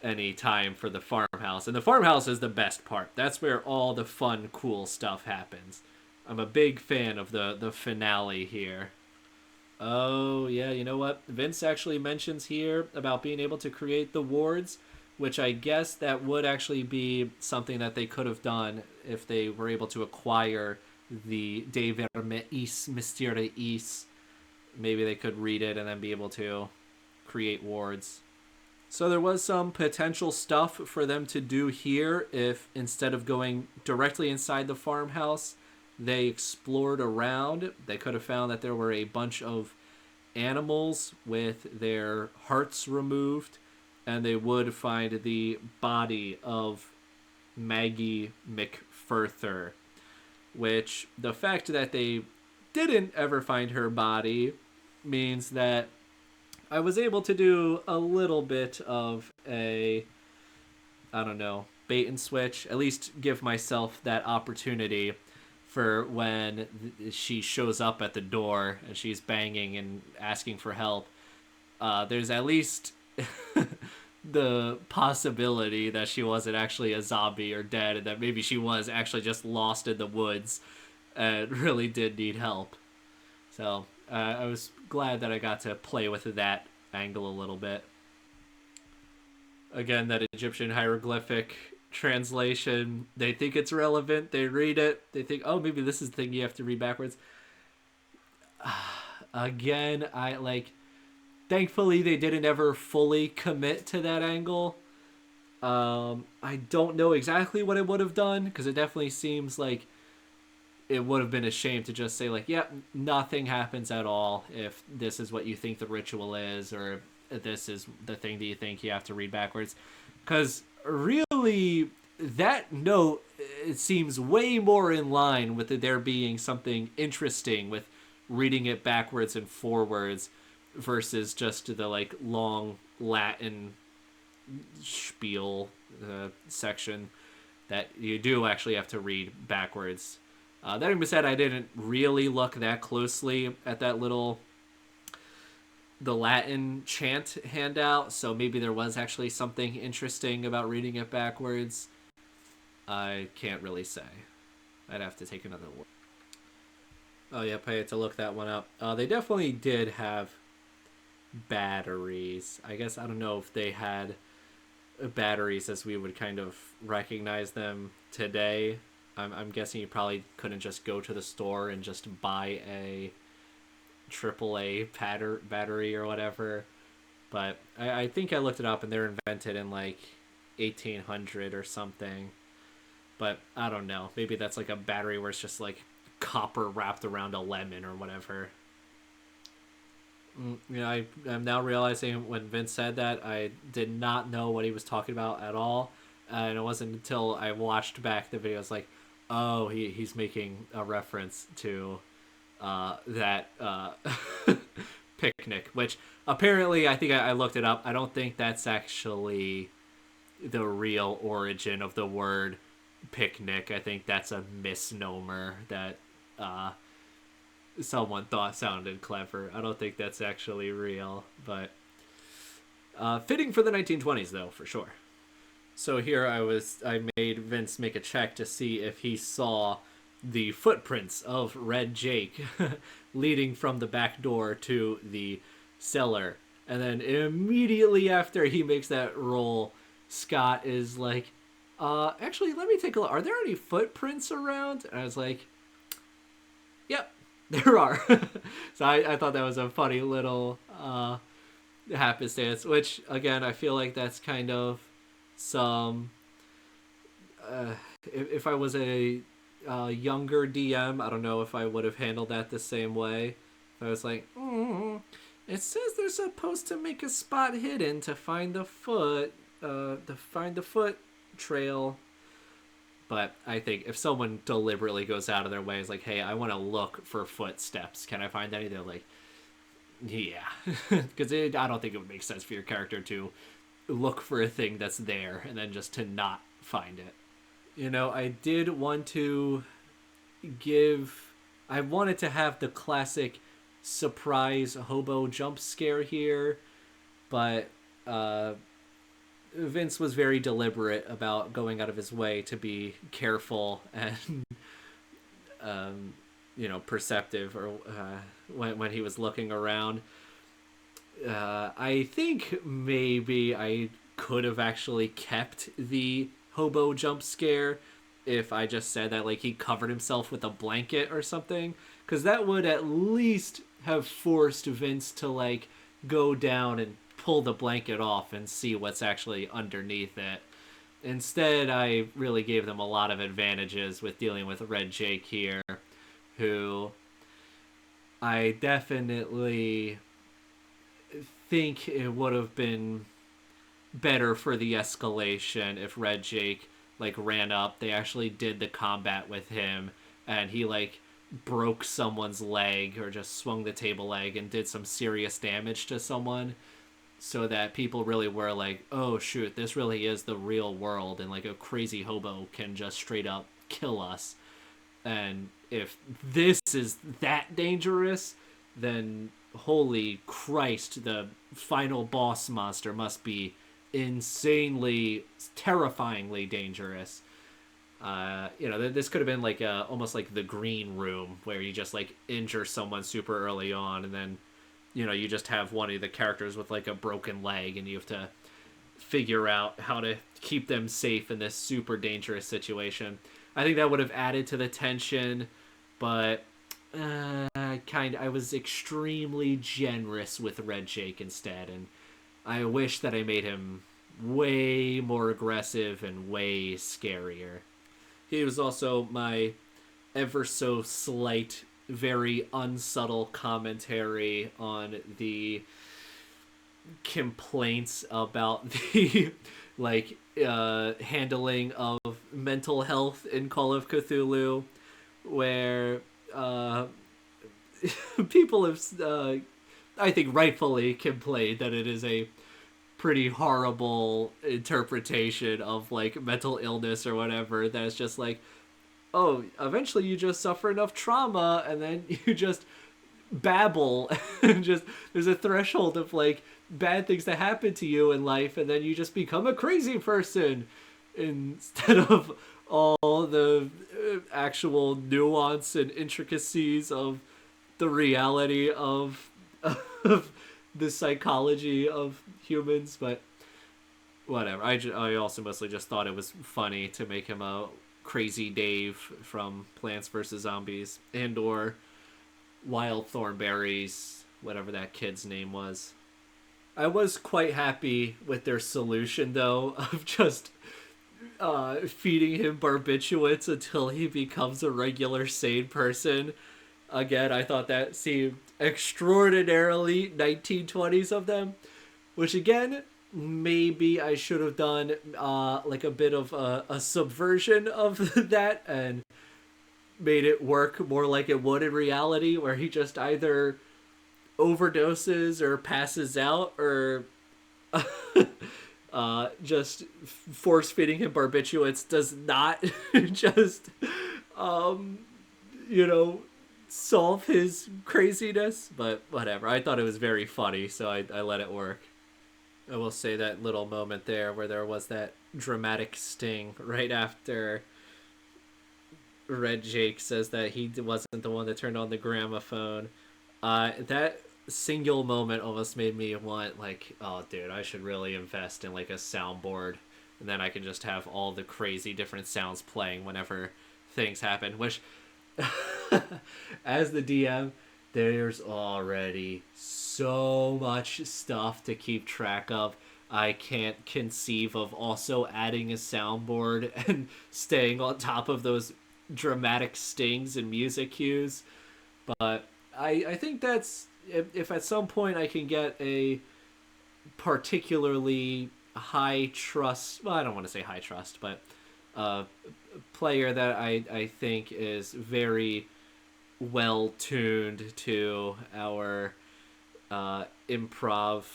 any time for the farmhouse. And the farmhouse is the best part. That's where all the fun, cool stuff happens. I'm a big fan of the finale here. Oh, yeah, you know what? Vince actually mentions here about being able to create the wards. which I guess that would actually be something that they could have done if they were able to acquire the De Vermeis Mysteriis. Maybe they could read it and then be able to create wards. So there was some potential stuff for them to do here if instead of going directly inside the farmhouse, they explored around. They could have found that there were a bunch of animals with their hearts removed, and they would find the body of Maggie McFurther, which the fact that they didn't ever find her body means that I was able to do a little bit of a, I don't know, bait and switch, at least give myself that opportunity for when she shows up at the door and she's banging and asking for help. There's at least the possibility that she wasn't actually a zombie or dead, and that maybe she was actually just lost in the woods and really did need help. So I was glad that I got to play with that angle a little bit. Again, that Egyptian hieroglyphic translation, they think it's relevant, they read it, they think, oh, maybe this is the thing you have to read backwards. Again, I like, thankfully they didn't ever fully commit to that angle. I don't know exactly what it would have done, because it definitely seems like it would have been a shame to just say like, yeah, nothing happens at all if this is what you think the ritual is, or this is the thing that you think you have to read backwards. Because really, that note, it seems way more in line with there being something interesting with reading it backwards and forwards versus just the like long Latin spiel section that you do actually have to read backwards. That being said, I didn't really look that closely at that the Latin chant handout, so maybe there was actually something interesting about reading it backwards. I can't really say. I'd have to take another look. Oh, yep, I had to look that one up. They definitely did have batteries. I guess I don't know if they had batteries as we would kind of recognize them today. I'm guessing you probably couldn't just go to the store and just buy a AAA battery or whatever. But I think I looked it up and they're invented in like 1800 or something. But I don't know. Maybe that's like a battery where it's just like copper wrapped around a lemon or whatever. I'm now realizing when Vince said that, I did not know what he was talking about at all. And it wasn't until I watched back the video, I was like, oh, he's making a reference to that picnic, which apparently I think I looked it up. I don't think that's actually the real origin of the word picnic. I think that's a misnomer that someone thought sounded clever. I don't think that's actually real, but fitting for the 1920s though, for sure. So here I made Vince make a check to see if he saw the footprints of Red Jake leading from the back door to the cellar. And then immediately after he makes that roll, Scott is like, actually, let me take a look. Are there any footprints around? And I was like, yep, there are. So I thought that was a funny little happenstance, which, again, I feel like that's kind of some... if I was a younger DM, I don't know if I would have handled that the same way. If I was like, it says they're supposed to make a spot hidden to find the foot trail. But I think if someone deliberately goes out of their way, is like, hey, I want to look for footsteps. Can I find any? They're like, yeah. Because I don't think it would make sense for your character to look for a thing that's there and then just to not find it. You know, I did want to I wanted to have the classic surprise hobo jump scare here, but Vince was very deliberate about going out of his way to be careful and perceptive, or when he was looking around. I think maybe I could have actually kept the hobo jump scare if I just said that like he covered himself with a blanket or something, because that would at least have forced Vince to like go down and pull the blanket off and see what's actually underneath it. Instead, I really gave them a lot of advantages with dealing with Red Jake here, who I definitely think it would have been better for the escalation if Red Jake like ran up. They actually did the combat with him, and he like broke someone's leg or just swung the table leg and did some serious damage to someone, so that people really were like, oh shoot, this really is the real world, and like a crazy hobo can just straight up kill us. And if this is that dangerous, then holy Christ, the final boss monster must be insanely, terrifyingly dangerous. This could have been like almost like the green room where you just like injure someone super early on, and then you just have one of the characters with like a broken leg, and you have to figure out how to keep them safe in this super dangerous situation. I think that would have added to the tension, but I was extremely generous with Red Jake instead, and I wish that I made him way more aggressive and way scarier. He was also my ever so slight, very unsubtle commentary on the complaints about the like handling of mental health in Call of Cthulhu, where people have, I think, rightfully complained that it is a pretty horrible interpretation of like mental illness or whatever. That it's just like, oh, eventually you just suffer enough trauma and then you just babble and just there's a threshold of like bad things that happen to you in life, and then you just become a crazy person instead of all the actual nuance and intricacies of the reality of the psychology of humans. But whatever. I also mostly just thought it was funny to make him a crazy Dave from Plants vs. Zombies, and or Wild Thornberries, whatever that kid's name was. I was quite happy with their solution, though, of just feeding him barbiturates until he becomes a regular sane person. Again, I thought that seemed extraordinarily 1920s of them, which again, maybe I should have done like a bit of a subversion of that and made it work more like it would in reality, where he just either overdoses or passes out, or just force feeding him barbiturates does not just you know solve his craziness. But whatever, I thought it was very funny, so I let it work. I will say that little moment there where there was that dramatic sting right after Red Jake says that he wasn't the one that turned on the gramophone. That single moment almost made me want, like, oh dude, I should really invest in like a soundboard, and then I can just have all the crazy different sounds playing whenever things happen. Which, as the DM, there's already so much stuff to keep track of. I can't conceive of also adding a soundboard and staying on top of those dramatic stings and music cues. But I think that's, if at some point I can get a particularly high trust, well, I don't want to say high trust, but player that I think is very well tuned to our improv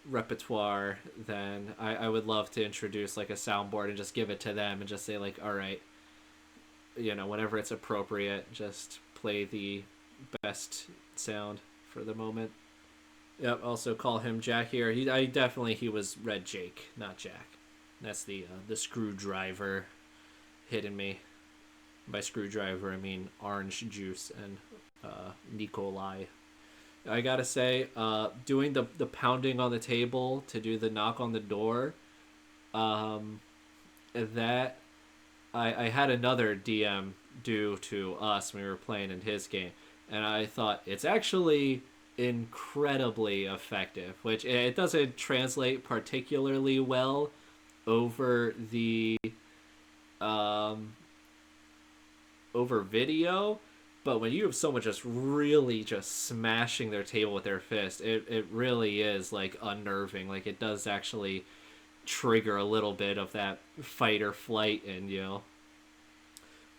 repertoire, then I would love to introduce like a soundboard and just give it to them and just say like, all right, whenever it's appropriate, just play the best sound for the moment. Yep. Also call him Jack here. He was Red Jake, not Jack. That's the screwdriver hitting me. By screwdriver, I mean orange juice and Nikolai. I gotta say, doing the pounding on the table to do the knock on the door, um, that I had another DM do to us when we were playing in his game, and I thought it's actually incredibly effective. Which it doesn't translate particularly well over the um, over video, but when you have someone just really just smashing their table with their fist, it really is like unnerving. Like it does actually trigger a little bit of that fight or flight in you.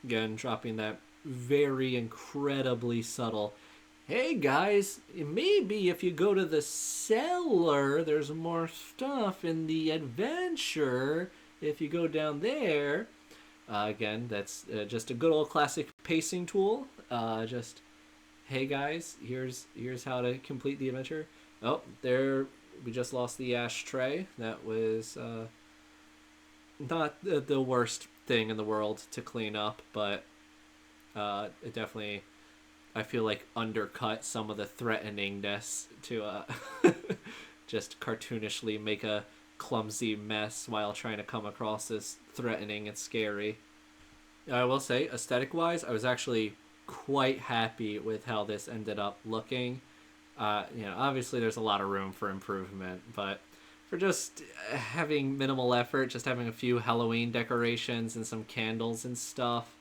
Again, dropping that very incredibly subtle. Hey guys, maybe if you go to the cellar, there's more stuff in the adventure. If you go down there, again, that's just a good old classic pacing tool. Just hey guys, here's how to complete the adventure. Oh, there we just lost the ashtray. That was not the worst thing in the world to clean up, but it definitely I feel like undercut some of the threateningness to just cartoonishly make a clumsy mess while trying to come across as threatening and scary. I will say, aesthetic wise, I was actually quite happy with how this ended up looking. Obviously there's a lot of room for improvement, but for just having minimal effort, just having a few Halloween decorations and some candles and stuff,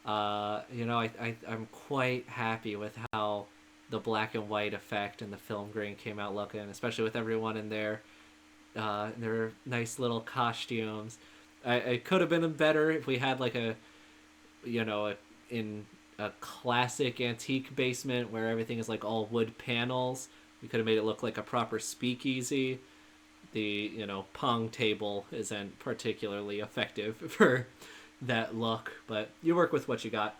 I'm quite happy with how the black and white effect and the film grain came out looking, especially with everyone in their nice little costumes. It could have been better if we had like in a classic antique basement where everything is like all wood panels. We could have made it look like a proper speakeasy. The pong table isn't particularly effective for that look, but you work with what you got.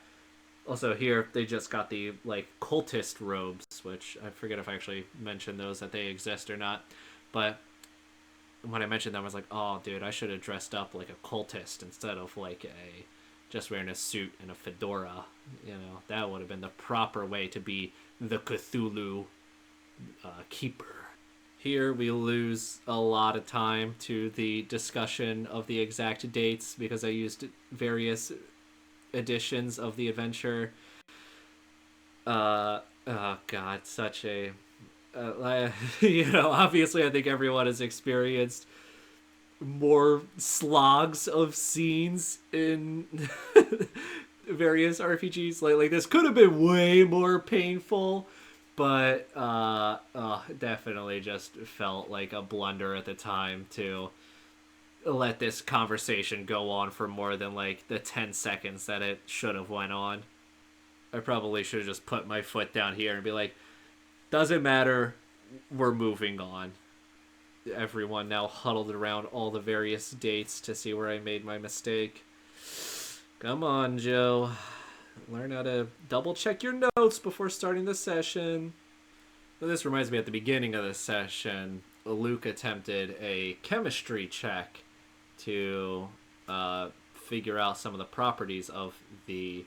Also here they just got the like cultist robes, which I forget if I actually mentioned those, that they exist or not, but when I mentioned them I was like, oh dude, I should have dressed up like a cultist instead of like a just wearing a suit and a fedora. That would have been the proper way to be the Cthulhu keeper. Here we lose a lot of time to the discussion of the exact dates because I used various editions of the adventure. Oh god, such a obviously I think everyone has experienced more slogs of scenes in various RPGs. Like this could have been way more painful, but definitely just felt like a blunder at the time to let this conversation go on for more than like the 10 seconds that it should have went on. I probably should have just put my foot down here and be like, doesn't matter, we're moving on. Everyone now huddled around all the various dates to see where I made my mistake. Come on, Joe. Learn how to double check your notes before starting the session. So this reminds me, at the beginning of the session, Luke attempted a chemistry check to figure out some of the properties of the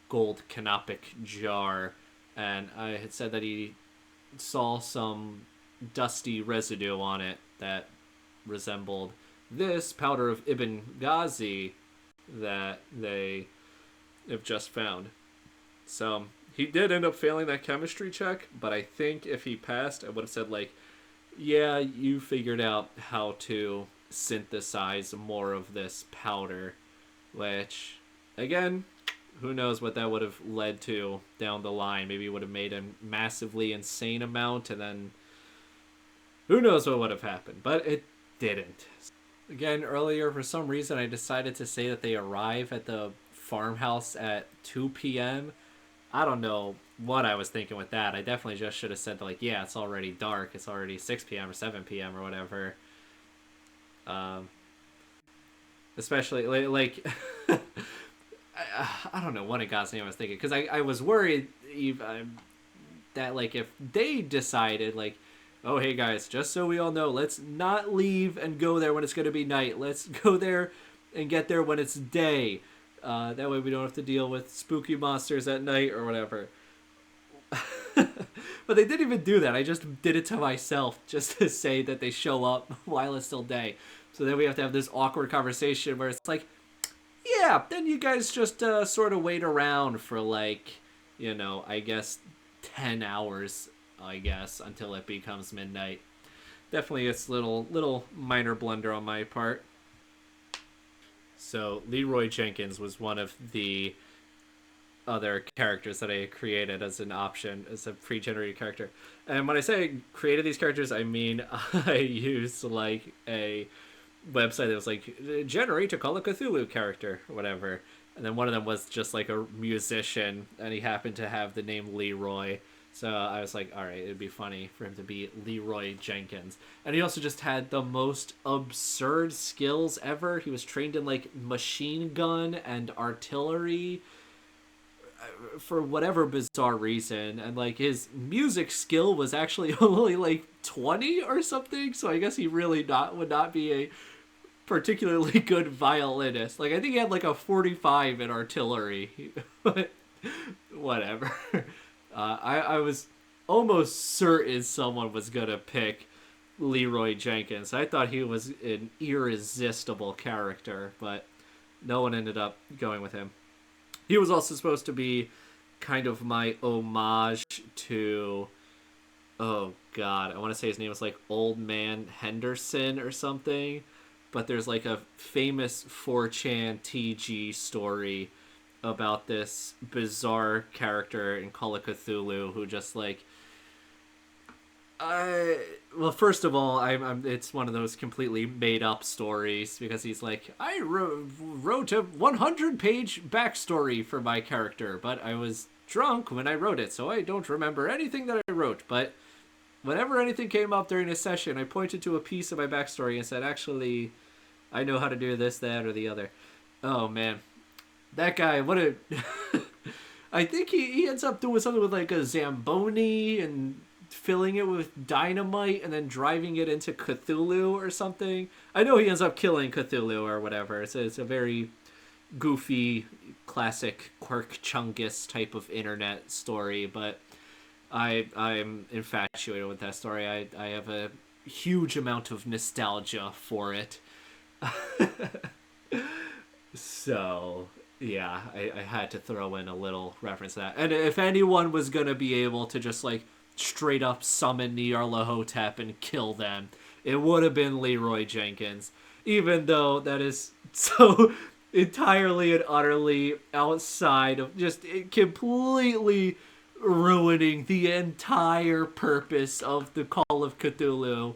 gold canopic jar, and I had said that he saw some dusty residue on it that resembled this powder of Ibn Ghazi that they have just found. So he did end up failing that chemistry check, but I think if he passed, I would have said like, yeah, you figured out how to synthesize more of this powder, which again, who knows what that would have led to down the line. Maybe it would have made a massively insane amount, and then who knows what would have happened, but it didn't. Again, earlier, for some reason, I decided to say that they arrive at the farmhouse at 2 p.m. I don't know what I was thinking with that. I definitely just should have said, like, yeah, it's already dark. It's already 6 p.m. or 7 p.m. or whatever. Especially, like I don't know what in God's name I was thinking. Because I was worried that, like, if they decided, like, oh, hey, guys, just so we all know, let's not leave and go there when it's going to be night. Let's go there and get there when it's day. That way we don't have to deal with spooky monsters at night or whatever. But they didn't even do that. I just did it to myself just to say that they show up while it's still day. So then we have to have this awkward conversation where it's like, yeah, then you guys just sort of wait around for like, I guess 10 hours, I guess, until it becomes midnight. Definitely it's little minor blunder on my part. So Leroy Jenkins was one of the other characters that I created as an option, as a pre-generated character. And when I say I created these characters, I mean I used like a website that was like, generate a Call of Cthulhu character or whatever. And then one of them was just like a musician, and he happened to have the name Leroy. So I was like, all right, it'd be funny for him to be Leroy Jenkins. And he also just had the most absurd skills ever. He was trained in like machine gun and artillery for whatever bizarre reason, and like his music skill was actually only like 20 or something, so I guess he really would not be a particularly good violinist. Like I think he had like a 45 in artillery. But whatever. I was almost certain someone was gonna pick Leroy Jenkins. I thought he was an irresistible character, but no one ended up going with him. He was also supposed to be kind of my homage to, oh god, I want to say his name was like Old Man Henderson or something, but there's like a famous 4chan TG story about this bizarre character in Call of Cthulhu who just like, well, first of all, it's one of those completely made up stories because he's like, I wrote a 100-page backstory for my character, but I was drunk when I wrote it, so I don't remember anything that I wrote. But whenever anything came up during a session, I pointed to a piece of my backstory and said, actually, I know how to do this, that, or the other. Oh man, that guy, what a... I think he ends up doing something with like a Zamboni and filling it with dynamite and then driving it into Cthulhu or something. I know he ends up killing Cthulhu or whatever. It's a very goofy, classic Quirk Chungus type of internet story, but I'm infatuated with that story. I have a huge amount of nostalgia for it. So yeah, I had to throw in a little reference to that. And if anyone was gonna be able to just like straight up summon Nyarlathotep and kill them, it would have been Leroy Jenkins. Even though that is so entirely and utterly outside of just completely ruining the entire purpose of the Call of Cthulhu.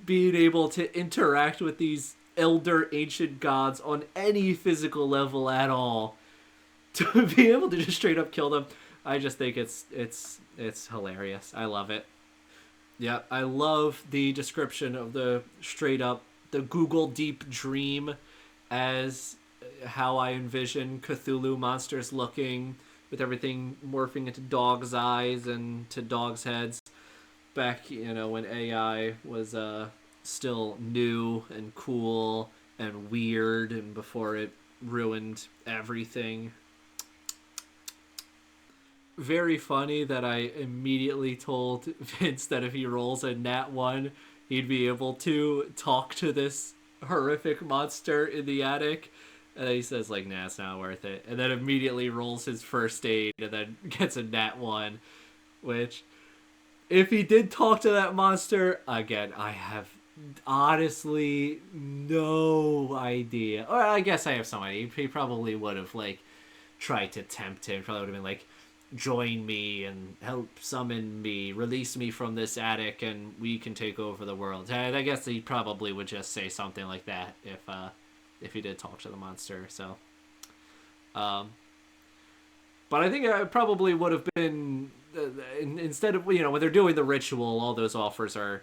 Being able to interact with these elder ancient gods on any physical level at all, to be able to just straight up kill them, I just think it's hilarious. I love it. Yeah, I love the description of the Google Deep Dream as how I envision Cthulhu monsters looking, with everything morphing into dog's eyes and to dog's heads. Back, when AI was still new and cool and weird, and before it ruined everything. Very funny that I immediately told Vince that if he rolls a nat 1, he'd be able to talk to this horrific monster in the attic. And then he says, like, nah, it's not worth it. And then immediately rolls his first aid and then gets a nat 1. Which, if he did talk to that monster, again, I have honestly no idea. Or I guess I have some idea. He probably would have, like, tried to tempt him. Probably would have been like, join me and help summon me, release me from this attic, and we can take over the world. I guess he probably would just say something like that if he did talk to the monster. So, but I think I probably would have been instead of when they're doing the ritual, all those offers are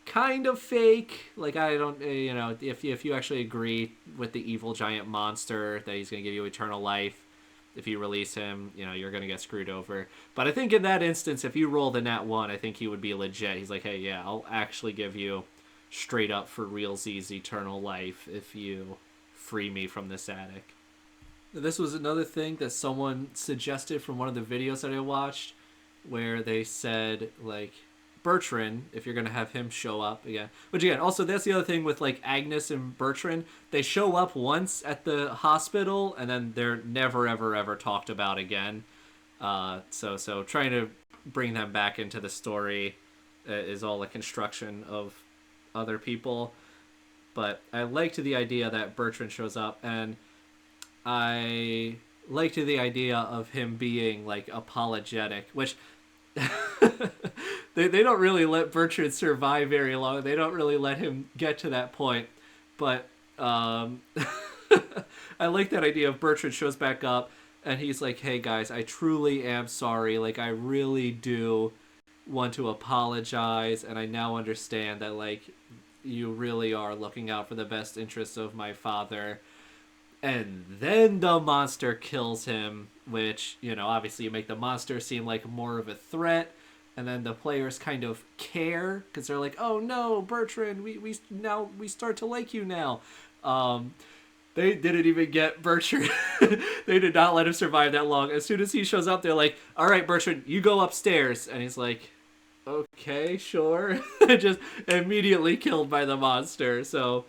kind of fake. Like, I don't, if you actually agree with the evil giant monster that he's gonna give you eternal life, if you release him, you're going to get screwed over. But I think in that instance, if you roll the nat 1, I think he would be legit. He's like, hey, yeah, I'll actually give you straight up for realsies eternal life if you free me from this attic. This was another thing that someone suggested from one of the videos that I watched. where they said like Bertrand, if you're gonna have him show up again. Which again, also that's the other thing with like Agnes and Bertrand. They show up once at the hospital and then they're never ever ever talked about again. So trying to bring them back into the story is all a construction of other people. But I liked the idea that Bertrand shows up, and I liked the idea of him being like apologetic, which they don't really let Bertrand survive very long. They don't really let him get to that point. But I like that idea of Bertrand shows back up and he's like, "Hey guys, I truly am sorry. Like I really do want to apologize, and I now understand that like you really are looking out for the best interests of my father." And then the monster kills him, which, you know, obviously you make the monster seem like more of a threat, and then the players kind of care because they're like, "Oh no, Bertrand, we start to like you now." Um, they didn't even get Bertrand. They did not let him survive that long. As soon as he shows up, they're like, "All right, Bertrand, you go upstairs," and he's like, "Okay, sure." Just immediately killed by the monster. So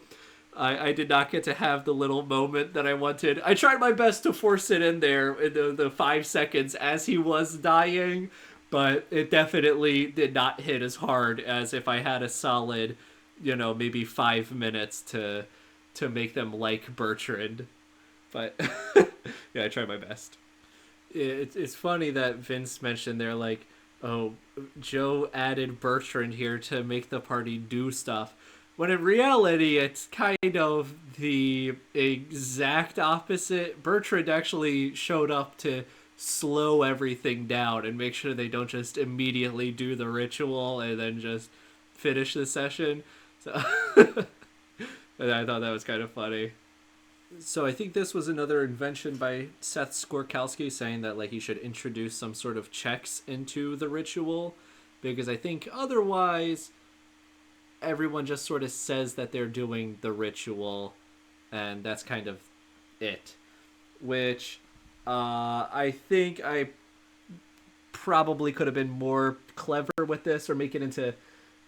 I did not get to have the little moment that I wanted. I tried my best to force it in there in the 5 seconds as he was dying, but it definitely did not hit as hard as if I had a solid, you know, maybe 5 minutes to make them like Bertrand. But yeah, I tried my best. It's funny that Vince mentioned they're like, "Oh, Joe added Bertrand here to make the party do stuff." When in reality, it's kind of the exact opposite. Bertrand actually showed up to slow everything down and make sure they don't just immediately do the ritual and then just finish the session. So and I thought that was kind of funny. So I think this was another invention by Seth Skorkowski saying that like he should introduce some sort of checks into the ritual, because I think otherwise everyone just sort of says that they're doing the ritual and that's kind of it. Which I think I probably could have been more clever with this or make it into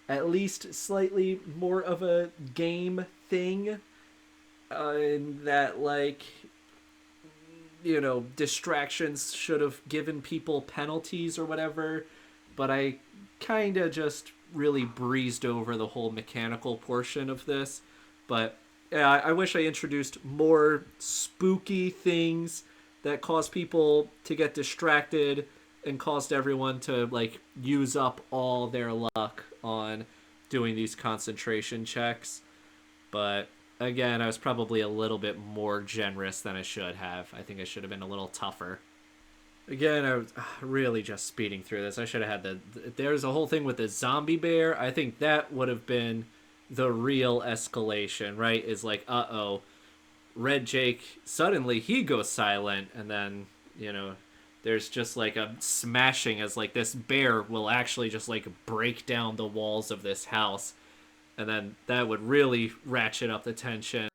at least slightly more of a game thing. In that, like, you know, distractions should have given people penalties or whatever, but I kind of just really breezed over the whole mechanical portion of this. But yeah, I wish I introduced more spooky things that caused people to get distracted and caused everyone to like use up all their luck on doing these concentration checks. But again, I was probably a little bit more generous than I should have. I think I should have been a little tougher. Again, I was really just speeding through this. I should have had there's a whole thing with the zombie bear. I think that would have been the real escalation, right? Is like, uh-oh, Red Jake, suddenly he goes silent, and then, you know, there's just like a smashing as like this bear will actually just like break down the walls of this house, and then that would really ratchet up the tension.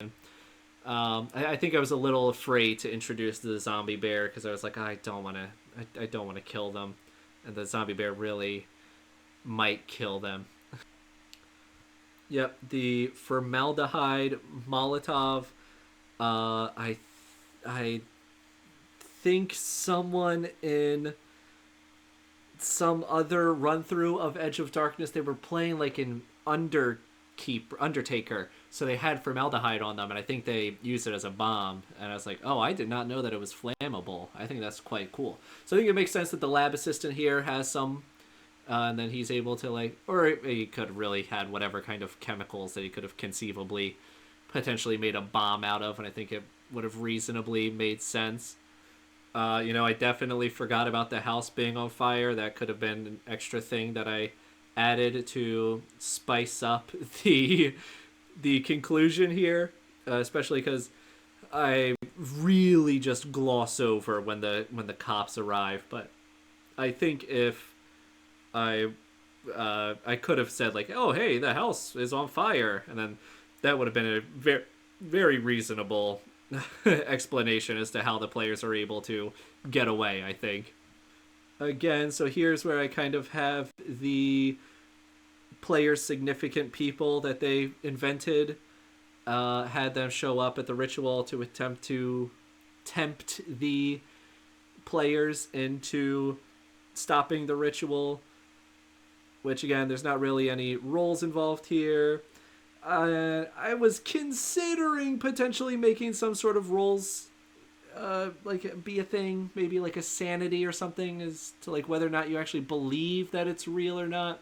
I think I was a little afraid to introduce the zombie bear because I was like, I don't want to, I don't want to kill them, and the zombie bear really might kill them. Yep, the formaldehyde Molotov. I think someone in some other run through of Edge of Darkness, they were playing like an Undertaker, so they had formaldehyde on them, and I think they used it as a bomb. And I was like, oh, I did not know that it was flammable. I think that's quite cool. So I think it makes sense that the lab assistant here has some, and then he's able to like, or he could have really had whatever kind of chemicals that he could have conceivably potentially made a bomb out of, and I think it would have reasonably made sense. You know, I definitely forgot about the house being on fire. That could have been an extra thing that I added to spice up the conclusion here, especially because I really just gloss over when the cops arrive. But I think if I could have said like, oh hey, the house is on fire, and then that would have been a very very reasonable explanation as to how the players are able to get away, I think. again, so here's where I kind of have the players' significant people that they invented, had them show up at the ritual to attempt to tempt the players into stopping the ritual, which again, there's not really any roles involved here. I was considering potentially making some sort of roles, like be a thing, maybe like a sanity or something, as to like whether or not you actually believe that it's real or not.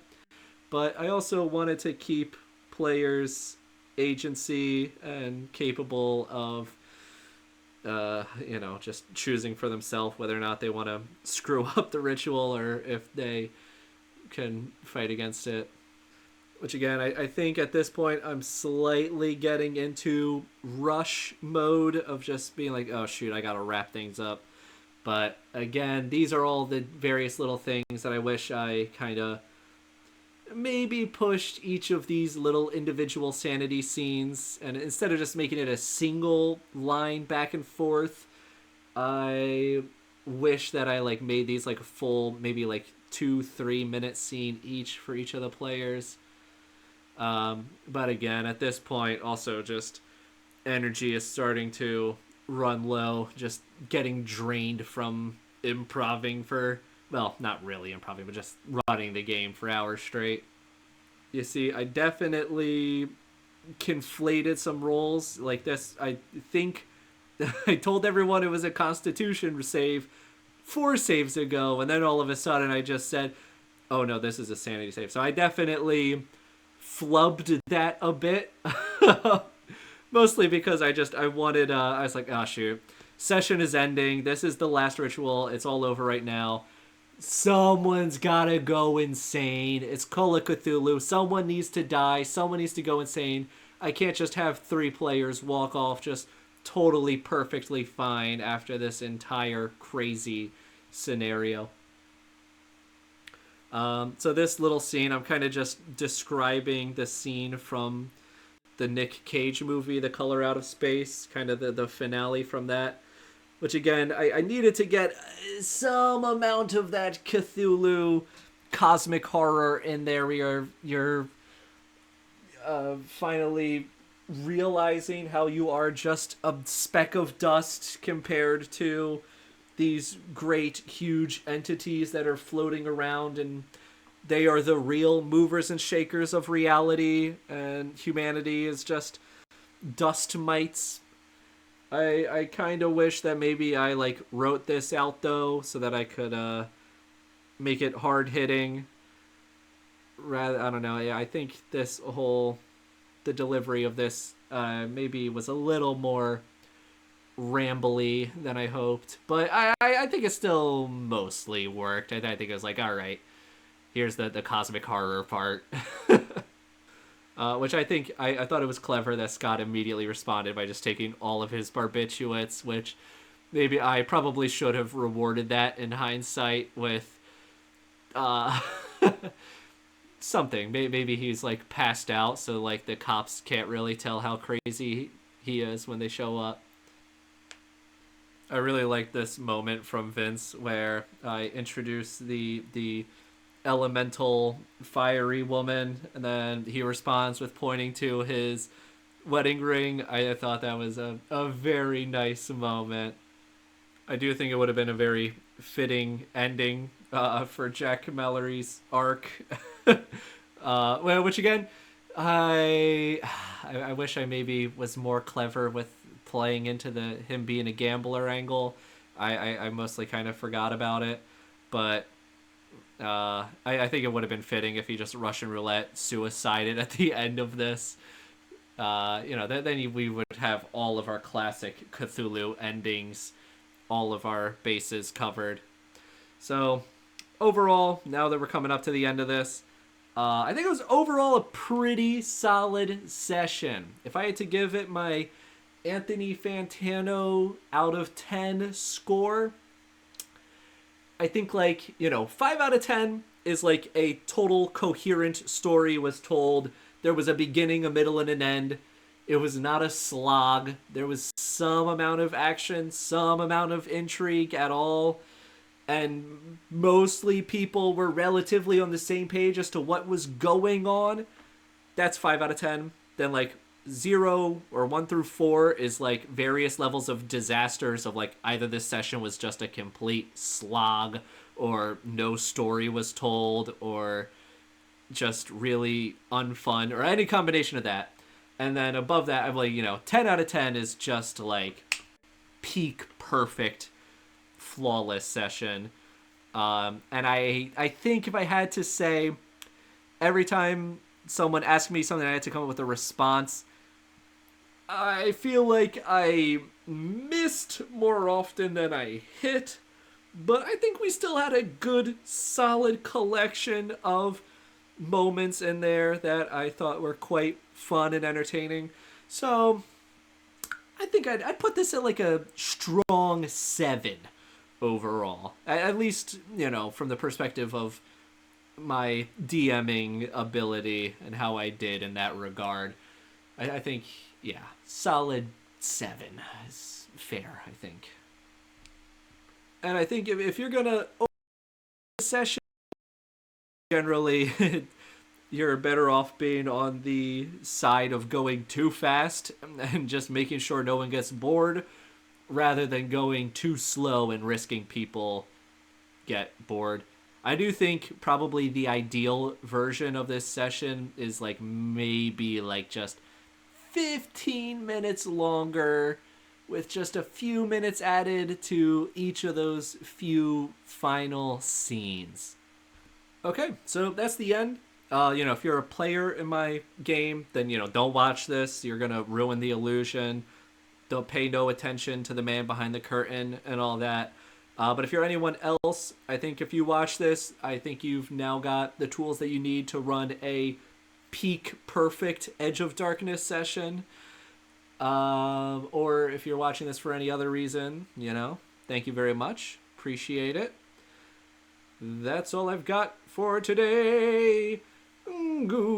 But I also wanted to keep players agency and capable of, just choosing for themselves whether or not they want to screw up the ritual or if they can fight against it. Which again, I think at this point I'm slightly getting into rush mode of just being like, oh shoot, I gotta wrap things up. But again, these are all the various little things that I wish I kind of maybe pushed each of these little individual sanity scenes, and instead of just making it a single line back and forth, I wish that I like made these like a full, maybe like 2-3 minute scene each for each of the players. But again, at this point, also just energy is starting to run low, just getting drained from improving for, well, not really improving, but just running the game for hours straight. You see, I definitely conflated some roles like this. I think I told everyone it was a Constitution save 4 saves ago, and then all of a sudden I just said, oh no, this is a sanity save. So I definitely flubbed that a bit. Mostly because I wanted, I was like, oh shoot, session is ending. This is the last ritual. It's all over right now. Someone's gotta go insane. It's Call of Cthulhu. Someone needs to die. Someone needs to go insane. I can't just have 3 players walk off just totally perfectly fine after this entire crazy scenario. So this little scene, I'm kind of just describing the scene from the Nick Cage movie, The Color Out of Space, kind of the finale from that. Which again, I needed to get some amount of that Cthulhu cosmic horror in there. You're finally realizing how you are just a speck of dust compared to these great, huge entities that are floating around, and they are the real movers and shakers of reality, and humanity is just dust mites. I kind of wish that maybe I like wrote this out though, so that I could make it hard hitting. Rather, I don't know. Yeah, I think the delivery of this maybe was a little more rambly than I hoped, but I think it still mostly worked. I think it was like, all right, here's the cosmic horror part. Which I think I thought it was clever that Scott immediately responded by just taking all of his barbiturates, which maybe I probably should have rewarded that in hindsight with uh, something. Maybe he's like passed out, so like the cops can't really tell how crazy he is when they show up. I really like this moment from Vince where I introduce the elemental fiery woman, and then he responds with pointing to his wedding ring. I thought that was a very nice moment. I do think it would have been a very fitting ending for Jack Mallory's arc. Well, which again, I wish I maybe was more clever with playing into the him being a gambler angle. I mostly kind of forgot about it, but I think it would have been fitting if he just Russian roulette suicided at the end of this. Then we would have all of our classic Cthulhu endings, all of our bases covered. So overall, now that we're coming up to the end of this, I think it was overall a pretty solid session. If I had to give it my Anthony Fantano out of 10 score, I think 5 out of 10 is like a total coherent story was told. There was a beginning, a middle, and an end. It was not a slog. There was some amount of action, some amount of intrigue at all. and mostly people were relatively on the same page as to what was going on, that's 5 out of 10. Then like 0 or 1 through 4 is like various levels of disasters of like either this session was just a complete slog, or no story was told, or just really unfun, or any combination of that. And then above that, I'm like, 10 out of 10 is just like peak perfect, flawless session. And I think if I had to say, every time someone asked me something, I had to come up with a response. I feel like I missed more often than I hit, but I think we still had a good, solid collection of moments in there that I thought were quite fun and entertaining. So I think I'd put this at like a strong 7 overall. At least, from the perspective of my DMing ability and how I did in that regard. I think, yeah, solid 7 is fair, I think. And I think if you're going to open a session, generally, you're better off being on the side of going too fast and just making sure no one gets bored, rather than going too slow and risking people get bored. I do think probably the ideal version of this session is like maybe like just 15 minutes longer, with just a few minutes added to each of those few final scenes. Okay, so that's the end. If you're a player in my game, then, don't watch this. You're going to ruin the illusion. Don't pay no attention to the man behind the curtain and all that. But if you're anyone else, I think if you watch this, I think you've now got the tools that you need to run a peak perfect Edge of Darkness session. Or if you're watching this for any other reason, thank you very much. Appreciate it. That's all I've got for today. Goodbye.